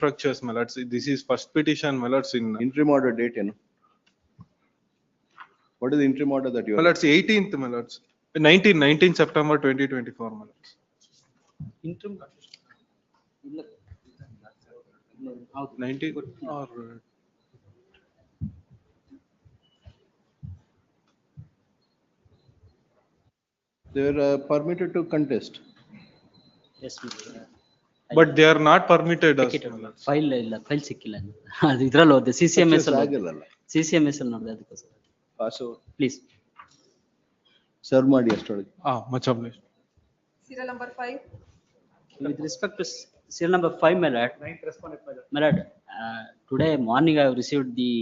structures, my lords. This is first petition, my lords, in Interim order date, What is the interim order that you my are? lords, 18th, my lords. 19 September 2024, my lords. Interim. 19 or They are permitted to contest. Yes, but they are not permitted as Take it my out. lords. File ಇಲ್ಲ file ಸಿಕ್ಕಿಲ್ಲ ಅದು ಇದ್ರಲ್ಲಿ ಹೋದೆ CCMS ಅಲ್ಲಿ ಆಗಲ್ಲ. CCMS ಅಲ್ಲಿ ನೋಡಿದೆ ಅದಕ್ಕೋಸ್ಕರ ಪಾಸ್ ಪ್ಲೀಸ್ ಸರ್ವ್ ಮಾಡಿ ಅಷ್ಟೊಳಗೆ. Much obliged. Serial number 5. with respect to serial number 5, my lord. My lord, today morning I have received the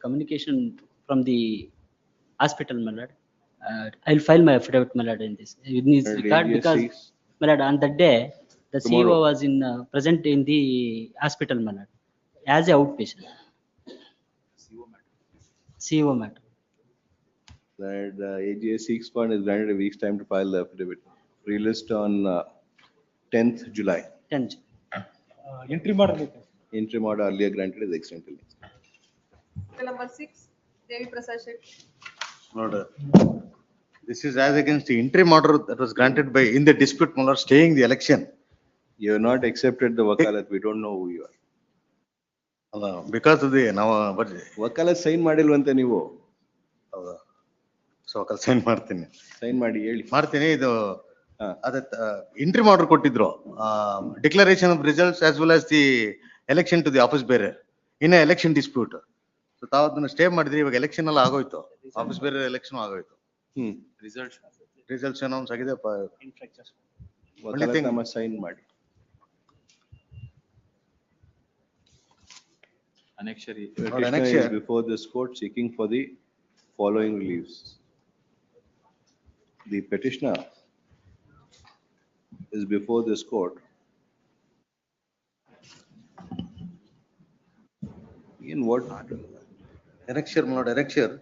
communication from the hospital, my lord. I'll file my affidavit, my lord, in this in this regard, because my lord, on that day the CEO was in present in the hospital, my lord, as a outpatient. CEO matter. That the AGA seeks fund is granted a week's time to file the affidavit. Released on 10th July. 10th. Interim order. Interim order earlier granted is extended. Serial number 6. Devi Prasad Shetty. Order. This is as against the interim order that was granted by in the dispute, my lord, staying the election. You have not accepted the wakalat. We don't know who you are. Because of the now, but ವಕಾಲತ್ sign ಮಾಡಿಲ್ವಂತೆ ನೀವು. So sign ಮಾಡ್ತೀನಿ. Sign ಮಾಡಿ ಹೇಳಿ. ಮಾಡ್ತೀನಿ. ಇದು ಅದ interim order ಕೊಟ್ಟಿದ್ರು, declaration of results as well as the election to the office ಬೇರೆ ಇನ್ ಎಲೆಕ್ಷನ್ ಡಿಸ್ಪ್ಯೂಟ್. ಸೊ ತಾವು ಅದನ್ನ ಸ್ಟೇ ಮಾಡಿದ್ರಿ. ಇವಾಗ ಎಲೆಕ್ಷನ್ ಎಲ್ಲ ಆಗೋಯ್ತು, ಆಫೀಸ್ ಬೇರೆ ಎಲೆಕ್ಷನ್ ಆಗೋಯ್ತು. ರಿಸಲ್ಟ್ಸ್ ಅನೌನ್ಸ್ ಆಗಿದೆ. ವಕಾಲತ್ ನಾಮ ಸೈನ್ ಮಾಡಿ. Petitioner is before this court seeking for the following reliefs. The petitioner is before this court in what? Annexure, my lord, annexure.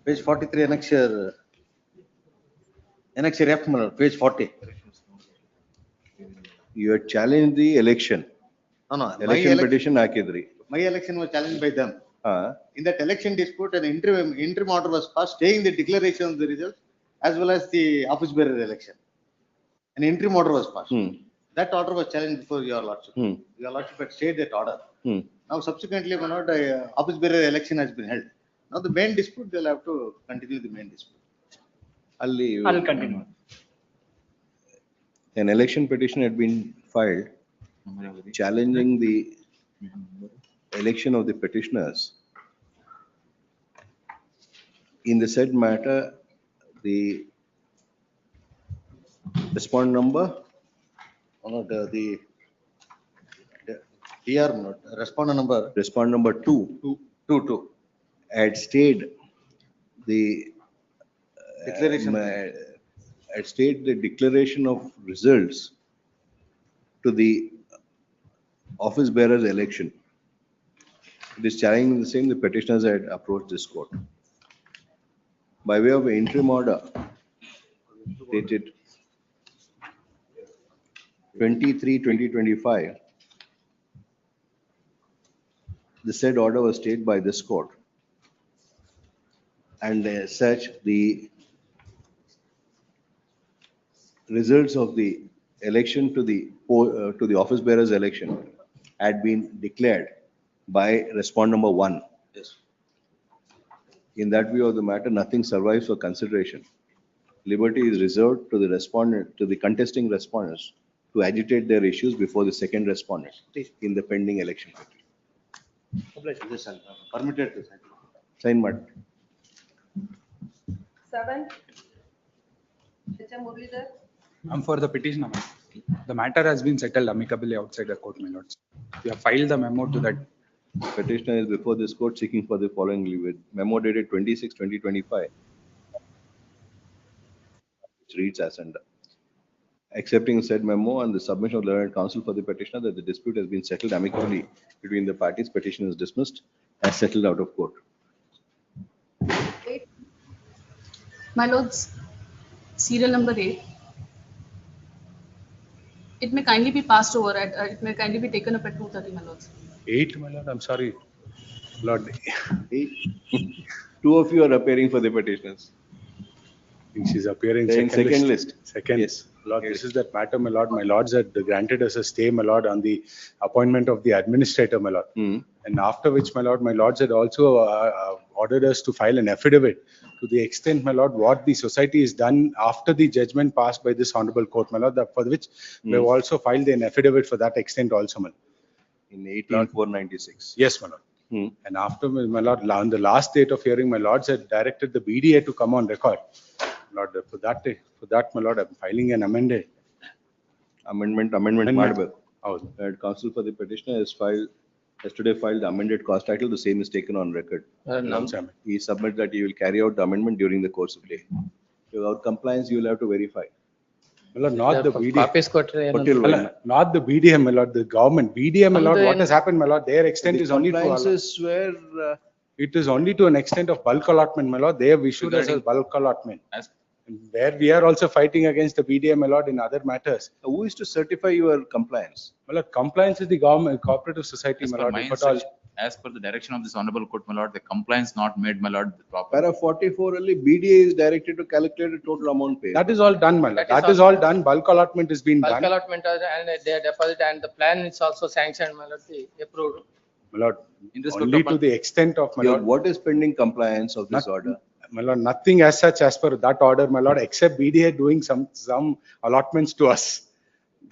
Page 43, annexure. Annexure F, my lord, page 40. You had challenged the election. No, Election petition ಹಾಕಿದ್ರಿ. My election was challenged by them. In that election dispute, an interim order was passed staying the declaration of the results as well as the office bearer election. An interim order was passed. That order was challenged before your lordship. Your lordship had stayed that order. Now subsequently, my lord, office bearer election has been held. Now the main dispute, they'll have to continue the main dispute. I'll continue. An election petition had been filed challenging the election of the petitioners. In the said matter, the respondent number, The TR, respondent number 2 had stayed the declaration. Had stayed the declaration of results to the office bearers election. It is challenging the same. The petitioners had approached this court by way of interim order dated 23/2025. The said order was stayed by this court, and as such the results of the election to the office bearers election had been declared by respondent number 1. Yes. In that view of the matter, nothing survives for consideration. Liberty is reserved to the respondent, to the contesting respondents to agitate their issues before the second respondent in the pending election. Permitted to sign. Sign ಮಾಡಿ. 7. H.M. Muralidhar. I'm for the petition. The matter has been settled amicably outside the court, my lords. We have filed the memo to that. Petitioner is before this court seeking for the following leave. Memo dated 26/2025. Which reads as under. Accepting said memo and the submission of learned counsel for the petitioner that the dispute has been settled amicably between the parties, petition is dismissed as settled out of court. 8. My lords, serial number 8. It may kindly be passed over at, it may kindly be taken up at 2:30, my lords. 8, my lord, I'm sorry. Lord, Two of you are appearing for the petitioners. she's appearing They're in second list. Second. Yes. Lord, this is that matter, my lord. My lords had granted us a stay, my lord, on the appointment of the administrator, my lord. And after which, my lords had also ordered us to file an affidavit to the extent, my lord, what the society has done after the judgment passed by this honorable court, my lord, for which we have also filed an affidavit for that extent also, my lord. In 18496. Yes, my lord. And after, my lord, on the last date of hearing, my lords had directed the BDA to come on record. Lord, for that, my lord, I'm filing an amendment. Amendment. ಹೌದು. Counsel for the petitioner has today filed the amended cause title. The same is taken on record. He submits that he will carry out the amendment during the course of day. Without compliance, you will have to verify. My lord, not the BDA. Copies ಕೊಟ್ರೆ ಏನು? Not the BDA, my lord, the government. BDA, my lord, ನಮ್ದು what ಏನು? has happened, my lord, their extent The is only to, compliance is where it is only to an extent of bulk allotment, my lord. They have issued us a bulk allotment. Where we are also fighting against the BDA, my lord, in other matters. who is to certify your compliance? My lord, compliance is the government, cooperative society, As my per lord. my If at all, instruction, as per the direction of this honorable court, my lord, the compliance not made, my lord, proper. Para 44 only BDA is directed to calculate the total amount paid. that is all done, my lord. That is all done. Bulk allotment has been Bulk done. allotment and their deposit and the plan is also sanctioned, my lord, approved. My lord, In respect only of- to the extent of, my lord. What is pending compliance of this order? My lord, nothing as such as per that order, my lord, except BDA doing some allotments to us.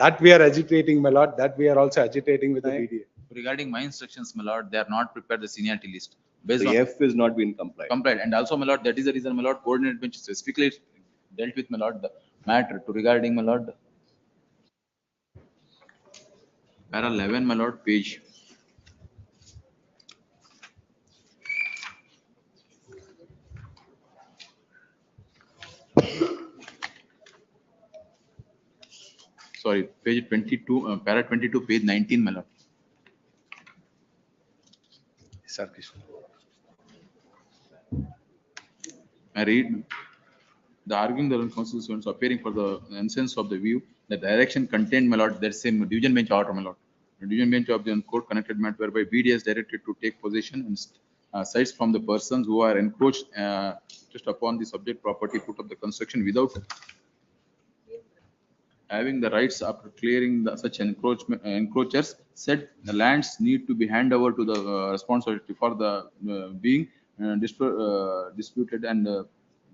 That we are agitating, my lord, that we are also agitating with the BDA. Regarding my instructions, my lord, they are not prepared the seniority list. Based The on F is not been complied. complied, and also, my lord, that is the reason, my lord, coordinate bench specifically dealt with, my lord, the matter to regarding, my lord. Para 11, my lord, page. Sorry, page 22, para 22, page 19, my lord. Sir, please. I read the arguing the constituents appearing for the instance of the view, the direction contained, my lord, that same division bench order, my lord. The division bench of the court connected matter whereby BDA is directed to take possession and sites from the persons who are encroached just upon the subject property put of the construction without having the rights after clearing such encroachers, said the lands need to be handed over to the responsibility for the being disputed and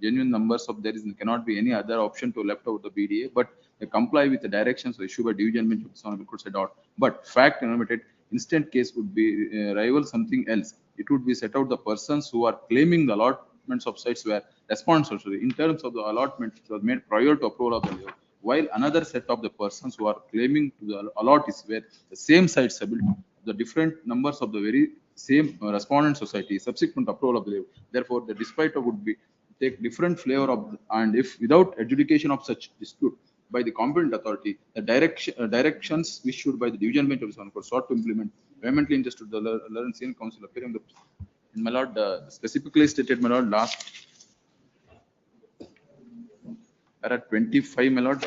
genuine numbers of there is cannot be any other option to left out the BDA, but they comply with the directions issued by division bench of the honorable court said out. But fact enumerated instant case would be rival something else. It would be set out the persons who are claiming the allotments of sites were responsible in terms of the allotment which was made prior to approval of the layout, while another set of the persons who are claiming to the allottees where the same sites are built, the different numbers of the very same respondent society subsequent approval of the layout. Therefore, the dispute would be take different flavor of and if without adjudication of such dispute by the competent authority, the directions issued by the division bench of the court sought to implement vehemently injustice to the Lawrence Senior Council appearing the my lord specifically stated, my lord, last para 25, my lord.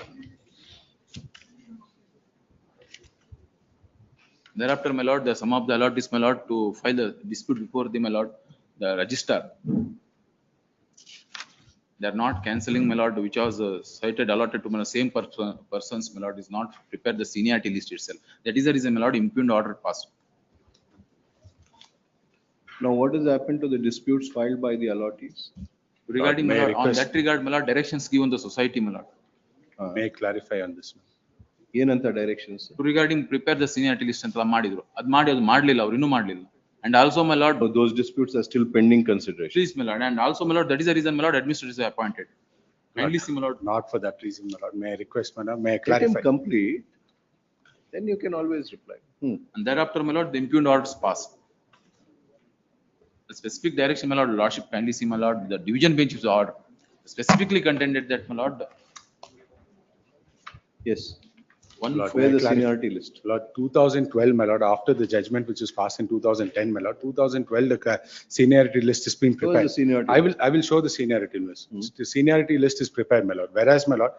Thereafter, my lord, the sum of the allottees, my lord, to file the dispute before the, my lord, the registrar. They are not cancelling, my lord, which was cited allotted to my same persons, my lord, is not prepared the seniority list itself. That is the reason, my lord, impugned order passed. Now, what has happened to the disputes filed by the allottees? Regarding, Lord, my may I lord, on request- that regard, my lord, directions given the society, my lord. May I clarify on this? ಏನಂತ directions? Regarding prepare the seniority list ಅಂತ ಮಾಡಿದ್ರು. ಅದು ಮಾಡಿ ಅದು ಮಾಡ್ಲಿಲ್ಲ, ಅವ್ರು ಇನ್ನೂ ಮಾಡ್ಲಿಲ್ಲ. And also, my lord, So those disputes are still pending consideration. please, my lord, and also, my lord, that is the reason, my lord, administrator is appointed. Kindly see, my lord. Not for that reason, my lord. May I request, madam, may I Let him clarify? complete, then you can always reply. And thereafter, my lord, the impugned orders passed. The specific direction, my lord, lordship, kindly see, my lord, the division bench is order specifically contended that, my lord, Yes. One Lord, Where the clarify. seniority list? Lord, 2012, my lord, after the judgment which was passed in 2010, my lord, 2012, the seniority list has been Show the prepared. seniority I will show the seniority list. The seniority list is prepared, my lord. Whereas, my lord,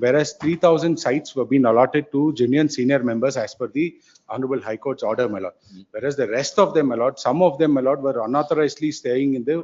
whereas 3,000 sites were being allotted to genuine senior members as per the Honorable High Court's order, my lord. Whereas the rest of them, my lord, some of them, my lord, were unauthorizedly staying in the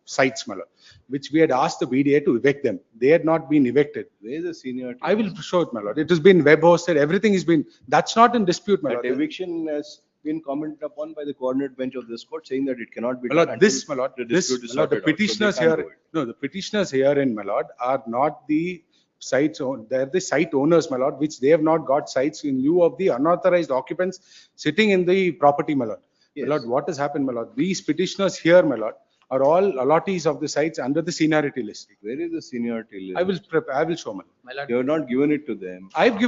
sites, my lord, which we had asked the VDA to evict them. They had not been evicted. Where is the seniority? I will show it, my lord. It has been web hosted. Everything has been, that's not in dispute, my That lord. eviction has been commented upon by the coordinate bench of this court, saying that it cannot be My done lord, until this, my lord, the this, dispute is my lord, the sorted out. So they petitioners can't do here, it. no, the petitioners herein, my lord, are not the sites, they're the site owners, my lord, which they have not got sites in lieu of the unauthorized occupants sitting in the property, my lord. Yes. My lord, what has happened, my lord? These petitioners here, my lord, are all allottees of the sites under the seniority list. Where is the seniority list? I will show, my lord. My lord, You have not given it to them. I've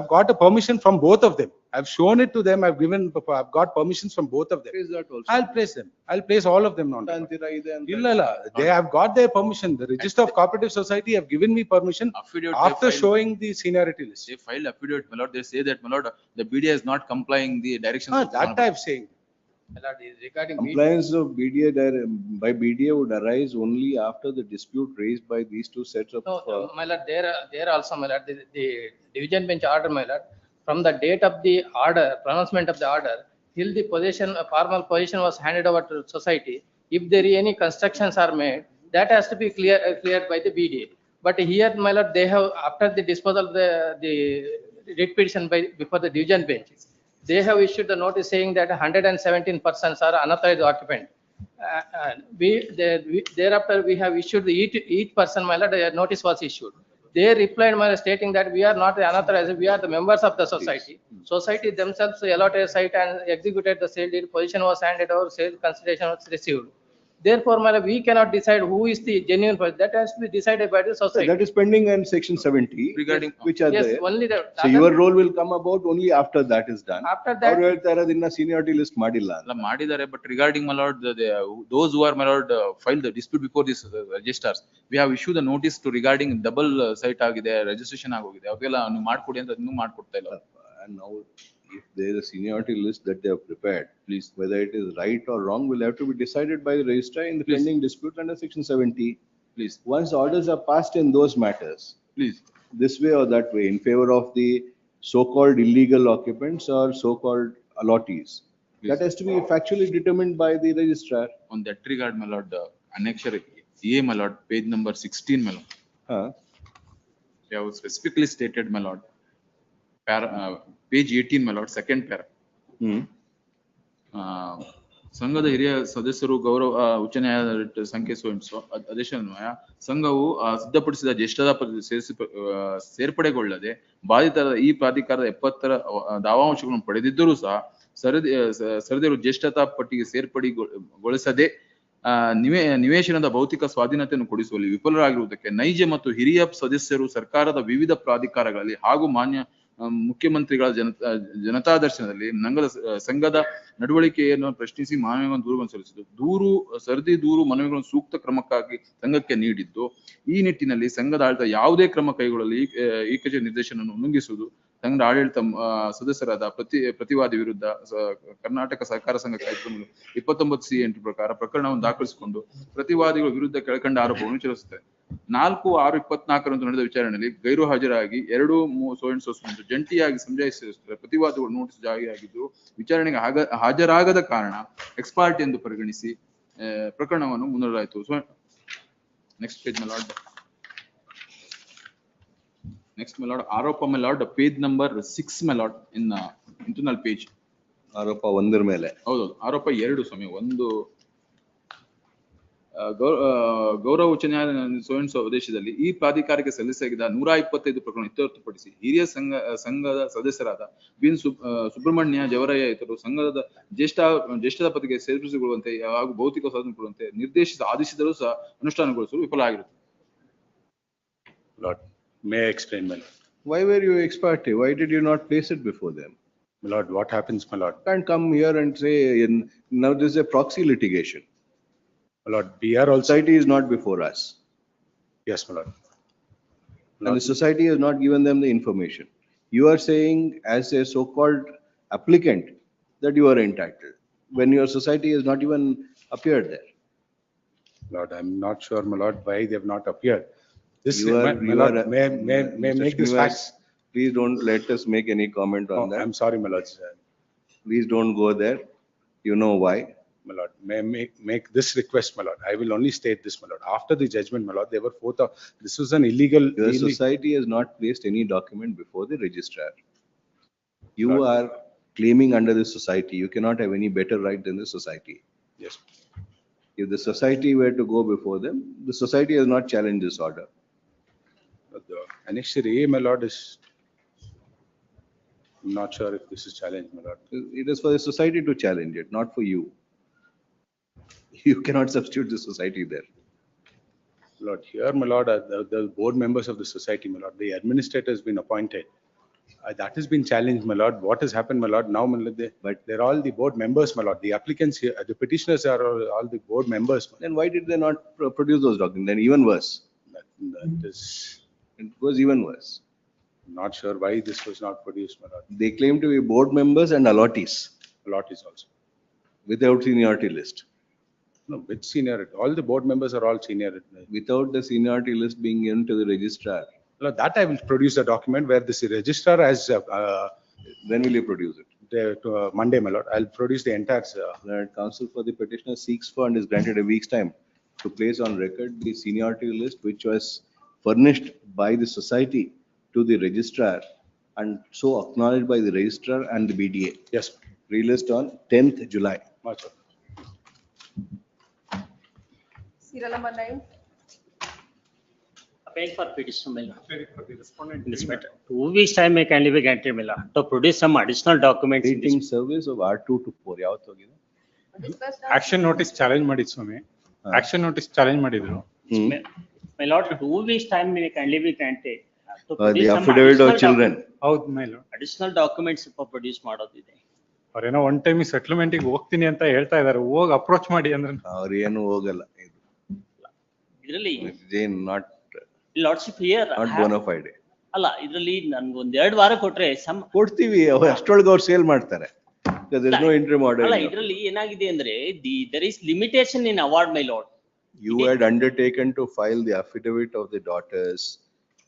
got a permission from both of them. I've shown it to them. I've got permissions from both of them. Where is that also? I'll place them. I'll place all of them on. Tantira ide anta. Illa, they have got their permission. The Register of Cooperative Society have given me permission Affidavit after they filed- showing the seniority list. They filed affidavit, my lord. They say that, my lord, the BDA is not complying the directions. of the That Honorable- I'm saying. my lord, regarding Compliance of BDA by BDA would arise only after the dispute raised by these two sets of. No, my lord, there also, my lord, the division bench order, my lord, from the date of the order, pronouncement of the order, till the possession, formal possession was handed over to society, if there is any constructions are made, that has to be cleared by the BDA. But here, my lord, they have, after the disposal of the writ petition before the division bench, they have issued the notice saying that 117 persons are unauthorized occupant. Thereafter we have issued each person, my lord, a notice was issued. They replied, my lord, stating that we are not unauthorized, we are the members of the society. Society themselves allotted a site and executed the sale deed. Position was handed over, sale consideration was received. Therefore, my lord, we cannot decide who is the genuine person. That has to be decided by the society. That is pending in section 70. Regarding- Which are Yes, there. only the. So your role will come about only after that is done. After that- ಅವ್ರು ಹೇಳ್ತಾರೆ ಅದನ್ನ seniority list ಮಾಡಿಲ್ಲ ಅಂತ. ಅಲ್ಲ ಮಾಡಿದ್ದಾರೆ, but regarding, my lord, those who are, my lord, filed the dispute before this registers, we have issued the notice to regarding double site ಆಗಿದೆ, registration ಆಗೋಗಿದೆ, ಅವೆಲ್ಲ ನೀವು ಮಾಡ್ಕೊಡಿ ಅಂತ ಇನ್ನೂ ಮಾಡ್ಕೊಡ್ತಾ ಇಲ್ಲ. And now, if there is a seniority list that they have prepared, please, whether it is right or wrong, will have to be decided by the registrar in the Please. pending dispute under section 70. Please, Once orders are passed in those matters, please. this way or that way, in favor of the so-called illegal occupants or so-called allottees, Please. that has to be factually determined by the registrar. On that regard, my lord, annexure A, my lord, page number 16, my lord. Huh? They have specifically stated, my lord, page 18, my lord, second para. Hmm. ಸಂಘದ ಹಿರಿಯ ಸದಸ್ಯರು ಗೌರವ ಉಚ್ಚ ನ್ಯಾಯಾಲಯ ಸಂಖ್ಯೆ ಆದೇಶನ್ವಯ ಸಂಘವು ಸಿದ್ಧಪಡಿಸಿದ ಜ್ಯೇಷ್ಠತಾ ಸೇರ್ಪಡೆಗೊಳ್ಳದೆ ಬಾಧಿತರ ಈ ಪ್ರಾಧಿಕಾರದ 70ರ ದಾವಾಂಶಗಳನ್ನು ಪಡೆದಿದ್ದರೂ ಸಹ ಸರದಿಯರು ಜ್ಯೇಷ್ಠತಾ ಪಟ್ಟಿಗೆ ಸೇರ್ಪಡೆಗೊಳಿಸದೆ ನಿವೇಶನದ ಭೌತಿಕ ಸ್ವಾಧೀನತೆಯನ್ನು ಕೊಡಿಸುವಲ್ಲಿ ವಿಫಲರಾಗಿರುವುದಕ್ಕೆ ನೈಜ ಮತ್ತು ಹಿರಿಯ ಸದಸ್ಯರು ಸರ್ಕಾರದ ವಿವಿಧ ಪ್ರಾಧಿಕಾರಗಳಲ್ಲಿ ಹಾಗೂ ಮಾನ್ಯ ಮುಖ್ಯಮಂತ್ರಿಗಳ ಜನತಾ ದರ್ಶನದಲ್ಲಿ ಸಂಘದ ನಡವಳಿಕೆಯನ್ನು ಪ್ರಶ್ನಿಸಿ ಮನವಿಗಳನ್ನು ದೂರುಗಳನ್ನು ಸಲ್ಲಿಸಿದ್ದು ಸರದಿ ದೂರು ಮನವಿಗಳನ್ನು ಸೂಕ್ತ ಕ್ರಮಕ್ಕಾಗಿ ಸಂಘಕ್ಕೆ ನೀಡಿದ್ದು, ಈ ನಿಟ್ಟಿನಲ್ಲಿ ಸಂಘದ ಆಡಳಿತ ಯಾವುದೇ ಕ್ರಮ ಕೈಗೊಳ್ಳಲಿ ಈ ಕಚೇರಿ ನಿರ್ದೇಶನವನ್ನು ಉಲ್ಲಂಘಿಸುವುದು ಸಂಘದ ಆಡಳಿತ ಸದಸ್ಯರಾದ ಪ್ರತಿವಾದಿ ವಿರುದ್ಧ ಕರ್ನಾಟಕ ಸಹಕಾರ ಸಂಘ ಕಾಯ್ದೆ 29C8 ಪ್ರಕಾರ ಪ್ರಕರಣವನ್ನು ದಾಖಲಿಸಿಕೊಂಡು ಪ್ರತಿವಾದಿಗಳ ವಿರುದ್ಧ ಕೆಳಕಂಡ ಆರೋಪವನ್ನು ಚಲಿಸುತ್ತದೆ. 4/6/24 ನಡೆದ ವಿಚಾರಣೆಯಲ್ಲಿ ಗೈರು ಹಾಜರಾಗಿ 2 ಜಂಟಿಯಾಗಿ ಸಮಜಾಯಿಸುತ್ತಾರೆ. ಪ್ರತಿವಾದಿಗಳು ನೋಟಿಸ್ ಜಾರಿಯಾಗಿದ್ದು ವಿಚಾರಣೆಗೆ ಹಾಜರಾಗದ ಕಾರಣ ಎಕ್ಸ್ಪಾರ್ಟಿ ಎಂದು ಪರಿಗಣಿಸಿ ಪ್ರಕರಣವನ್ನು ಮುಂದೂಡಲಾಯಿತು. Next page my lord. Next, my lord, ಆರೋಪ, my lord, page number 6, my lord, in internal page. ಆರೋಪ 1 ಮೇಲೆ. ಹೌದೌದು, ಆರೋಪ 2 ಸ್ವಾಮಿ. ಒಂದು ಗೌರವ ಉಚ್ಚ ನ್ಯಾಯಾಲಯ ಉದ್ದೇಶದಲ್ಲಿ ಈ ಪ್ರಾಧಿಕಾರಕ್ಕೆ ಸಲ್ಲಿಸಲಾಗಿದ್ದ 125 ಪ್ರಕರಣ ಇತ್ಯರ್ಥಪಡಿಸಿ ಹಿರಿಯ ಸಂಘದ ಸದಸ್ಯರಾದ ಬಿನ್ ಸುಬ್ರಹ್ಮಣ್ಯ ಜವರಯ್ಯ ಇತರರು ಸಂಘದ ಜ್ಯೇಷ್ಠತಾ ಪದವಿಗೆ ಸೇರ್ಪಡೆಗೊಳ್ಳುವಂತೆ ಹಾಗೂ ಭೌತಿಕ ಸ್ವಾಧೀನ ಕೊಡುವಂತೆ ನಿರ್ದೇಶಿಸಿ ಆದೇಶಿಸಿದರೂ ಸಹ ಅನುಷ್ಠಾನಗೊಳಿಸಲು ವಿಫಲ ಆಗಿರುತ್ತದೆ. Lord, may I explain, my lord? Why were you ex parte? Why did you not place it before them? My lord, what happens, my lord? Can't come here and say, now this is a proxy litigation. My lord, we are also, Society is not before us. yes, my lord. And the society has not given them the information. You are saying as a so-called applicant that you are entitled, when your society has not even appeared there. Lord, I'm not sure, my lord, why they have not appeared. This, You are, my you lord, are. may Mr. make this Srinivas, facts. please don't let us make any comment on Oh, that. I'm sorry, my lord. Please don't go there. You know why. My lord, may I make this request, my lord. I will only state this, my lord. After the judgment, my lord, there were this was an illegal. Your society has not placed any document before the registrar. You are claiming under the society. You cannot have any better right than the society. Yes. If the society were to go before them, the society has not challenged this order. But the annexure A, my lord, is, I'm not sure if this is challenged, my lord. It is for the society to challenge it, not for you. You cannot substitute the society there. Lord, here, my lord, the board members of the society, my lord, the administrator has been appointed. That has been challenged, my lord. What has happened, my lord? Now, my lord, but they're all the board members, my lord. The applicants here, the petitioners are all the board members. Then why did they not produce those documents? Then even worse. That is, It was even worse. not sure why this was not produced, my lord. They claim to be board members and allottees A lot is also. without seniority list. No, with seniority. All the board members are all senior. Without the seniority list being given to the registrar. Lord, that I will produce a document where this registrar has, When will you produce it? Monday, my lord. I'll produce the entire, The counsel for the petitioner seeks for and is granted a week's time to place on record the seniority list which was furnished by the society to the registrar and so acknowledged by the registrar and the BDA. yes, Released on 10th July. much. Serial number 9. Applying for petition, my lord. In this matter, 2 weeks time may kindly be granted, my lord, to produce some additional documents. in this- Treating service of R2 to 4. ಯಾವತ್ತು ಹೋಗಿದೆ? Discussed on action notice challenge ಮಾಡಿದ್ ಸ್ವಾಮಿ. Action notice challenge ಮಾಡಿದ್ರು. My lord, 2 weeks time may kindly be granted. to The produce some affidavit of additional children. ಹೌದ್ ಮೇಲೆ. Additional documents produce ಮಾಡೋದಿದೆ. ಅವ್ರೇನೋ one time ಸೆಟ್ಲ್ಮೆಂಟಿಗೆ ಹೋಗ್ತೀನಿ ಅಂತ ಹೇಳ್ತಾ ಇದಾರೆ. ಹೋಗಿ ಅಪ್ರೋಚ್ ಮಾಡಿ ಅಂದ್ರೆ. ಅವ್ರು ಏನು ಹೋಗಲ್ಲ. ಇದರಲ್ಲಿ Not lordship here bona fide. ಅಲ್ಲ, ಇದರಲ್ಲಿ ನನ್ಗೆ 1-2 ವಾರ ಕೊಟ್ರೆ ಕೊಡ್ತೀವಿ ಅಷ್ಟೊಳಗೆ ಅವ್ರು ಸೇಲ್ ಮಾಡ್ತಾರೆ. Because there is no interim order. ಅಲ್ಲ, ಇದರಲ್ಲಿ ಏನಾಗಿದೆ ಅಂದ್ರೆ there is limitation in award, my lord. You had undertaken to file the affidavit of the daughters.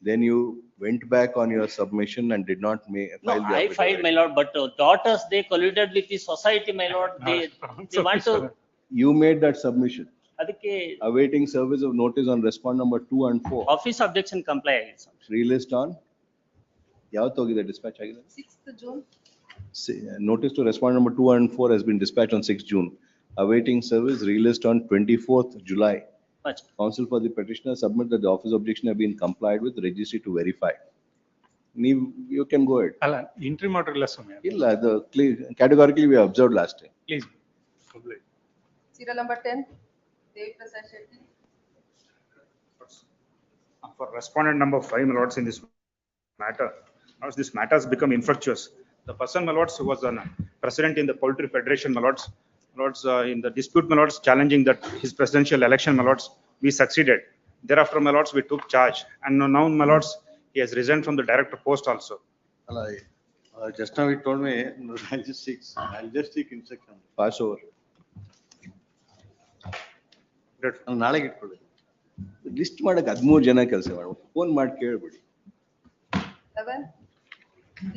Then you went back on your submission and did not No, file the I affidavit. filed, my lord, but daughters, they colluded with the society, my lord. They want to, You made that submission. ಅದಕ್ಕೆ Awaiting service of notice on respond number 2 and 4. Office objection comply ಆಗಿದೆ sir. Released on? ಯಾವತ್ತು ಹೋಗಿದೆ dispatch ಆಗಿದೆ? 6th June. Notice to respond number 2 and 4 has been dispatched on 6th June. Awaiting service released on 24th July. Much. Counsel for the petitioner submit that the office objection have been complied with, registry to verify. You can go ahead. ಅಲ್ಲ, entry ಮಾಡಿರಲ್ಲ ಸ್ವಾಮಿ. ಇಲ್ಲ, categorically we observed last time. Please. Serial number 10. Devi Prasad Shetty. For respondent number 5, my lords, in this matter, now this matter has become infructuous. The person, my lords, who was president in the Poultry Federation, my lords, in the dispute, my lords, challenging that his presidential election, my lords, we succeeded. Thereafter, my lords, we took charge, and now, my lords, he has resigned from the director post also. Just now he told me, no, I'll just seek instruction. Pass over. ನಾಳೆಗೆ ಇಟ್ಕೊಳ್ಳಿ. List ಮಾಡಕ್ಕೆ 13 ಜನ ಕೆಲಸ ಮಾಡು. Phone ಮಾಡಿ ಕೇಳ್ಬಿಡಿ. 11.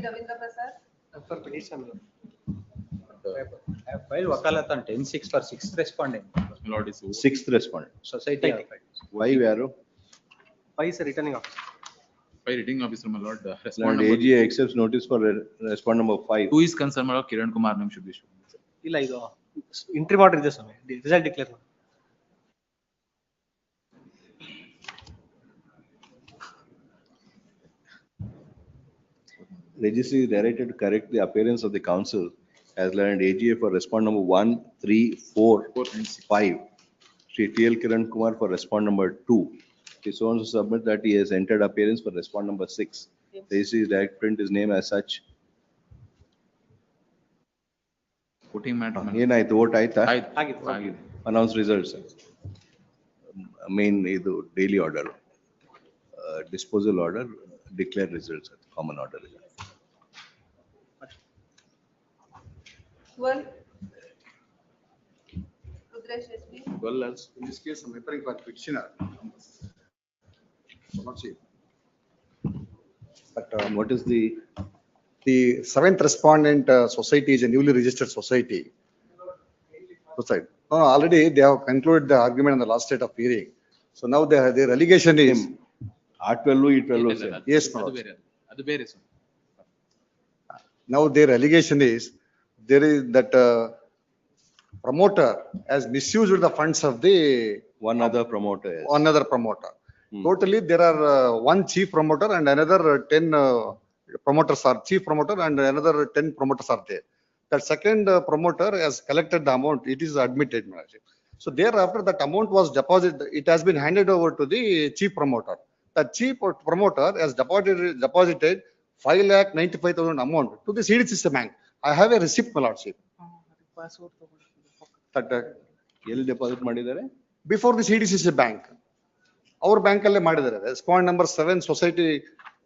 Ravindra Prasad. For petition. I have filed wakalat on 10/6 for 6th respondent. Lord is over. 6th respondent. Society. I have filed. Why ಯಾರು? 5 is a returning officer. By reading officer, my lord, respond Lord number AGA accepts notice for respond number 5. 2 is concerned, my lord, Kiran Kumar name should be shown. ಇಲ್ಲ ಇದು entry order ಇದೆ ಸ್ವಾಮಿ. Result declare ಮಾಡಿ. Registry is directed to correct the appearance of the council as learned AGA for respond number 1, 3, 4, 5. Shri TL Kiran Kumar for respond number 2. He so to submit that he has entered appearance for respond number 6. Registry is direct print his name as such. Voting matter. my lord. ಏನಾಯ್ತು vote ಆಯ್ತಾ? ಆಗಿದೆ. Announce results. Main ಇದು daily order. disposal order, declare results at common order. 12. Rudresh SP. Well, as in this case, I'm referring for petitioner. Not see. But And what is the, the seventh respondent society is a newly registered society. Society. Already they have concluded the argument on the last state of hearing. So now their allegation is, R12, E12 same. yes, my ಅದು lord. ಬೇರೆ, ಅದು ಬೇರೆ sir. Now their allegation is, there is that promoter has misused the funds of the One other promoter. Yes. another promoter. Hmm. Totally, there are one chief promoter and another 10 promoters are chief promoter and another 10 promoters are there. That second promoter has collected the amount, it is admitted. Maharaj. So thereafter that amount was deposited, it has been handed over to the chief promoter. The chief promoter has deposited 5,95,000 amount to the CDCC bank. I have a receipt, my lordship. That ಎಲ್ಲಿ deposit ಮಾಡಿದ್ದಾರೆ? before the CDCC bank. Our bank alle ಮಾಡಿದ್ದಾರೆ. Respondent number 7 society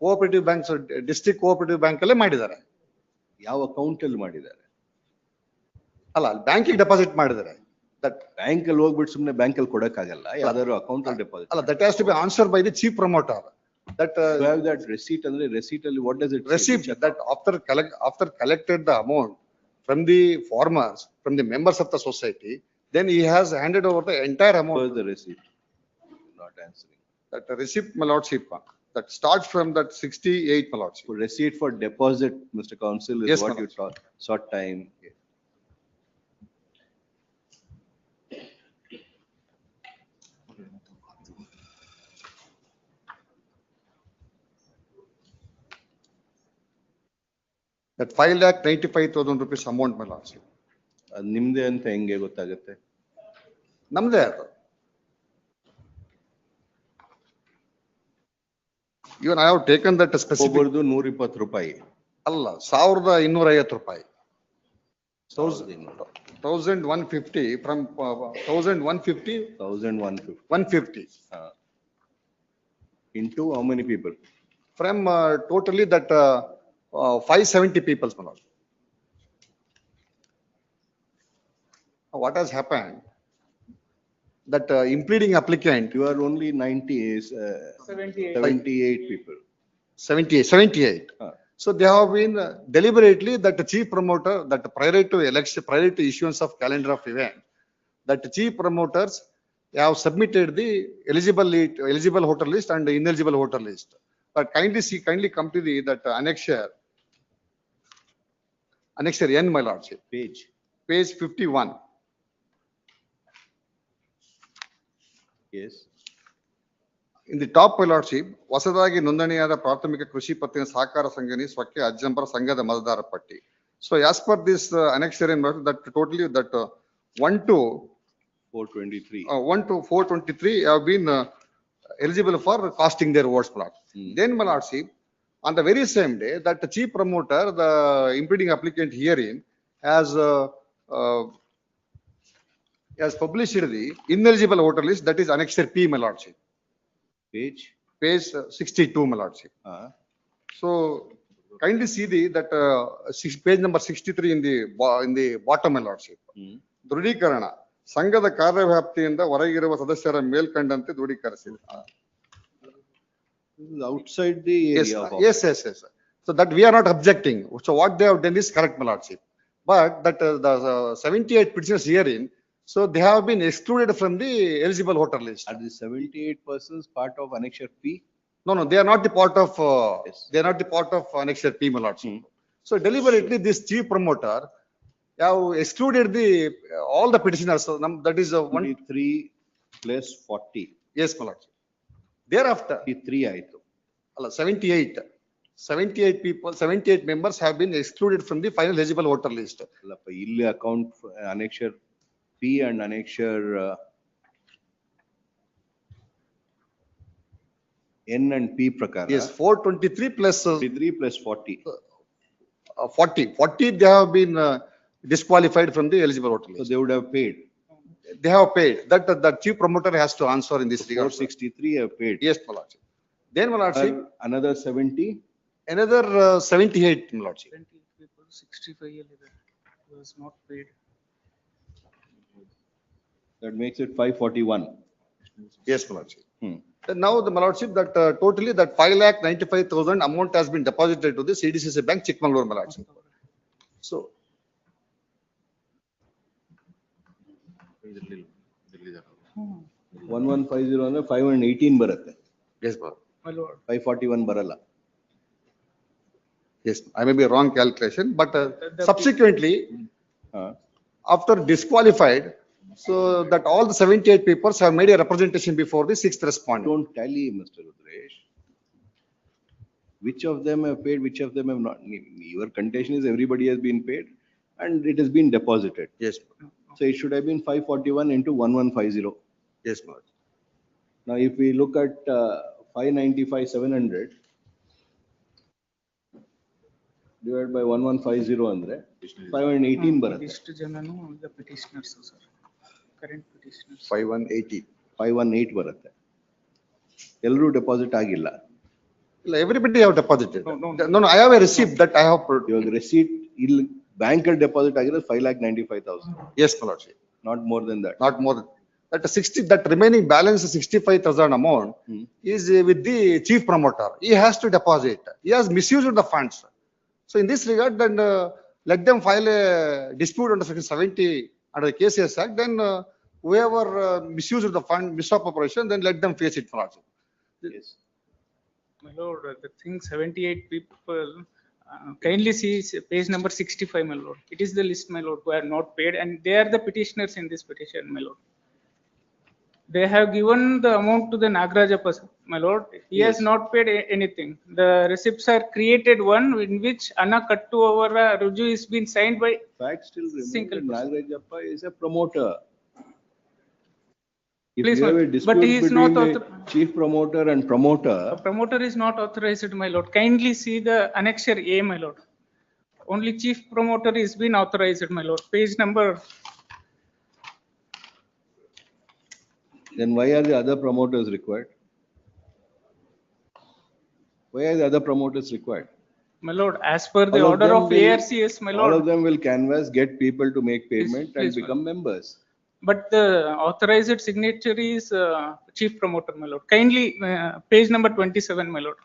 cooperative banks, district cooperative bank alle ಮಾಡಿದ್ದಾರೆ. ಯಾವ account ಅಲ್ಲಿ ಮಾಡಿದ್ದಾರೆ? ಅಲ್ಲ ಬ್ಯಾಂಕಿಗೆ deposit ಮಾಡಿದ್ದಾರೆ. That ಬ್ಯಾಂಕ್ ಅಲ್ಲಿ ಹೋಗ್ಬಿಟ್ಟು ಸುಮ್ನೆ ಬ್ಯಾಂಕ್ ಅಲ್ಲಿ ಕೊಡಕ್ಕಾಗಲ್ಲ. ಯಾವ್ದಾದ್ರು ಅಕೌಂಟ್ ಅಲ್ಲಿ ಡೆಪಾಸಿಟ್. ಅಲ್ಲ, that has to be answered by the chief promoter. That You have that receipt ಅಂದ್ರೆ receipt ಅಲ್ಲಿ what does it say? receipt that after collected the amount from the farmers, from the members of the society, then he has handed over the entire Where's amount. the receipt? Not answering. That receipt, my lordship, that starts from that 68, my lordship. So receipt for deposit, Mr. Council, is Yes, what my you sought time. That 5,95,000 rupees amount, my lordship. ಅದ್ ನಿಮ್ದೇ ಅಂತ ಹೆಂಗೆ ಗೊತ್ತಾಗುತ್ತೆ? ನಮ್ದೇ ಅದು. Even I have taken that specific, ಒಬ್ಬರದು 120 ರೂಪಾಯಿ. ಅಲ್ಲ 1,250 ರೂಪಾಯಿ. 1,150. 1,150 from 1,150, 1,150. 150 Into how many people? from totally that 570 people. My lord. What has happened? That impleading applicant, You are only 78 people. 78. Ah. So they have been deliberately that the chief promoter, that prior to election, prior to issuance of calendar of event, that the chief promoters have submitted the eligible voter list and the ineligible voter list. But kindly come to the that annexure N, my lordship, Page. page 51. Yes. In the top, my lordship, ಹೊಸದಾಗಿ ನೋಂದಣಿಯಾದ ಪ್ರಾಥಮಿಕ ಕೃಷಿ ಪತ್ತಿನ ಸಹಕಾರ ಸಂಘನಿ ಸ್ವಕ್ಕೆ ಅಜ್ಜಂಪರ ಸಂಘದ ಮತದಾರ ಪಟ್ಟಿ. So as per this annexure in that totally that 1 to 423. 1 to 423 have been eligible for casting their votes. Then, my lordship, on the very same day that the chief promoter, the impeding applicant herein has published the ineligible voter list, that is annexure P, my lordship. Page. Page 62, my lordship. So kindly see that page number 63 in the bottom, my lordship. ದೃಢೀಕರಣ ಸಂಘದ ಕಾರ್ಯವ್ಯಾಪ್ತಿಯಿಂದ ಹೊರಗಿರುವ ಸದಸ್ಯರ ಮೇಲ್ಕಂಡಂತೆ ದೃಢೀಕರಿಸಿದೆ. This is outside the Yes, area of. yes. So that we are not objecting. So what they have done is correct, my lordship. But that the 78 petitions herein, so they have been excluded from the eligible voter list. Are the 78 persons part of annexure P? No, they are not the part of, Yes. they are not the part of annexure P, my lordship. So deliberately this chief promoter have excluded all the petitioners. So that is 23 plus 40. Yes, my lordship. Thereafter, 3 ಆಯ್ತು. 78 people, 78 members have been excluded from the final eligible voter list. ಅಲ್ಲಪ್ಪ ಇಲ್ಲಿ account annexure P and annexure N and P ಪ್ರಕಾರ. Yes, 423 plus 23 plus 40. 40 they have been disqualified from the eligible voter So list. they would have paid. They have paid. That the chief promoter has to answer in this regard. 463 have paid. Yes, my lordship. Then, my lordship, Another 70? another 78, my lordship. 20 people, 65 was not paid. That makes it 541. Yes, my lordship. Hmm. And now the my lordship that totally that 5,95,000 amount has been deposited to the CDCC Bank, Chikmagalur, my lordship. So 1150 ಅಂದ್ರೆ 518 ಬರುತ್ತೆ. yes, my lord. My lord, 541 ಬರಲ್ಲ. Yes, I may be wrong calculation, but The- subsequently, after disqualified, so that all the 78 papers have made a representation before the sixth respondent. Don't tally, Mr. Rudresh. Which of them have paid, which of them have not? Your contention is everybody has been paid and it has been deposited. Yes, So it should have been 541 into 1150. yes, my lord. Now, if we look at 595, 700 divided by 1150 ಅಂದ್ರೆ 518 ಬರುತ್ತೆ. ಇಷ್ಟು ಜನನು ಈಗ petitioners sir, current petitioners. 5180. 518 ಬರುತ್ತೆ. ಎಲ್ಲರೂ deposit ಆಗಿಲ್ಲ. Everybody have deposited. No. No, I have a receipt that I have. ಇವಾಗ receipt ಇಲ್ಲಿ ಬ್ಯಾಂಕ್ ಅಲ್ಲಿ ಡೆಪಾಸಿಟ್ ಆಗಿರೋದು 5,95,000. Yes, my lordship. Not more than that. Not more than that 60, that remaining balance 65,000 amount is with the chief promoter. He has to deposit. He has misused the funds. So in this regard, then let them file a dispute under section 70 under the KCS Act. Then whoever misused the fund, misappropriation, then let them face it for us. Yes. My lord, the thing 78 people, kindly see page number 65, my lord. It is the list, my lord, who are not paid and they are the petitioners in this petition, my lord. They have given the amount to the Nagarajappa, my lord. He has not paid anything. The receipts are created one in which Anna Kattu over Ruju is been signed by Fact still Single remains, person. Nagarajappa is a promoter. If Please, you have a but he dispute is not between the chief promoter and promoter, a promoter is not authorized, my lord. Kindly see the annexure A, my lord. Only chief promoter is been authorized, my lord. Page number, then why are the other promoters required? Why are the other promoters required? my lord, as per the All of order them of will- ARCS, my All of lord. them will canvass, get people to make payment and please, become members. But the authorized signatory is chief promoter, my lord. Kindly page number 27, my lord.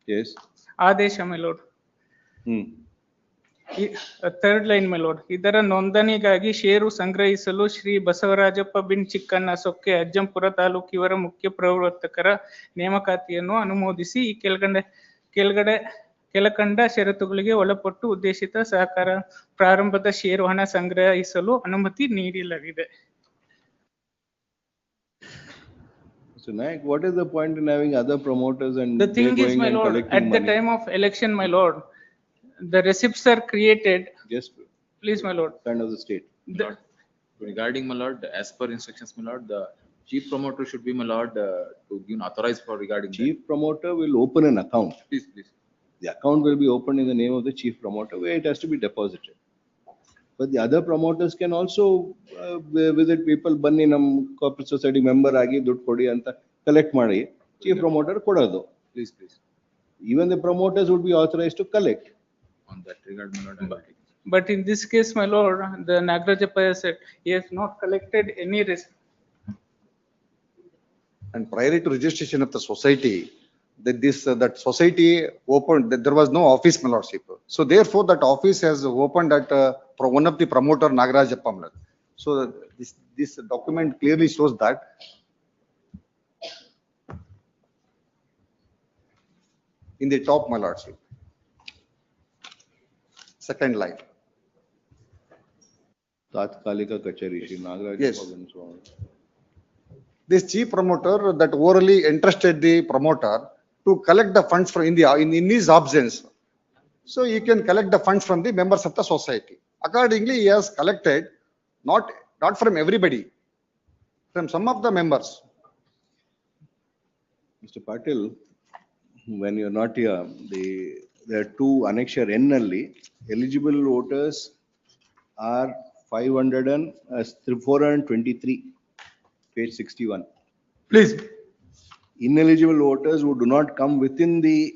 Yes. Adesha, my lord. Third line, my lord. ಇದರ ನೋಂದಣಿಗಾಗಿ ಷೇರು ಸಂಗ್ರಹಿಸಲು Shri Basavarajappa bin Chikkanna Sokke Ajjampura taluk ಇವರ ಮುಖ್ಯ ಪ್ರವರ್ತಕರ ನೇಮಕಾತಿಯನ್ನು ಅನುಮೋದಿಸಿ ಈ ಕೆಳಕಂಡ ಷರತ್ತುಗಳಿಗೆ ಒಳಪಟ್ಟು ಉದ್ದೇಶಿತ ಸಹಕಾರ ಪ್ರಾರಂಭದ ಷೇರು ಹಣ ಸಂಗ್ರಹಿಸಲು ಅನುಮತಿ ನೀಡಲಾಗಿದೆ. So Nayak, what is the point in having other promoters and The thing they're is, going my and lord, collecting at the money? time of election, my lord, the receipts are created. Just Please, my lord. kind of the state. The- Regarding, my lord, as per instructions, my lord, the chief promoter should be, my lord, to give authorized for regarding that. Chief promoter will open an account. Please, please. The account will be opened in the name of the chief promoter where it has to be deposited. But the other promoters can also visit people, ಬನ್ನಿ ನಮ್ಮ corporate society member ಆಗಿ ದುಡ್ಡು ಕೊಡಿ ಅಂತ collect ಮಾಡಿ chief promoter ಕೊಡೋದು. Please, please. Even the promoters would be authorized to collect. On that regard, my lord, I will take. But in this case, my lord, the Nagarajappa said he has not collected any risk. And prior to registration of the society, that society opened, that there was no office, my lordship. So therefore, that office has opened at one of the promoter Nagarajappa. So this document clearly shows that. In the top, my lordship. Second line. ತಾತ್ಕಾಲಿಕ ಕಚೇರಿ Shri Yes. Nagarajappa ಬನ್ಸ್ವಾಮಿ. This chief promoter that orally entrusted the promoter to collect the funds from in his absence. So he can collect the funds from the members of the society. Accordingly, he has collected not from everybody, from some of the members. Mr. Patil, when you're not here, there are two annexure N ನಲ್ಲಿ eligible voters are 423, page 61. Please. Ineligible voters who do not come within the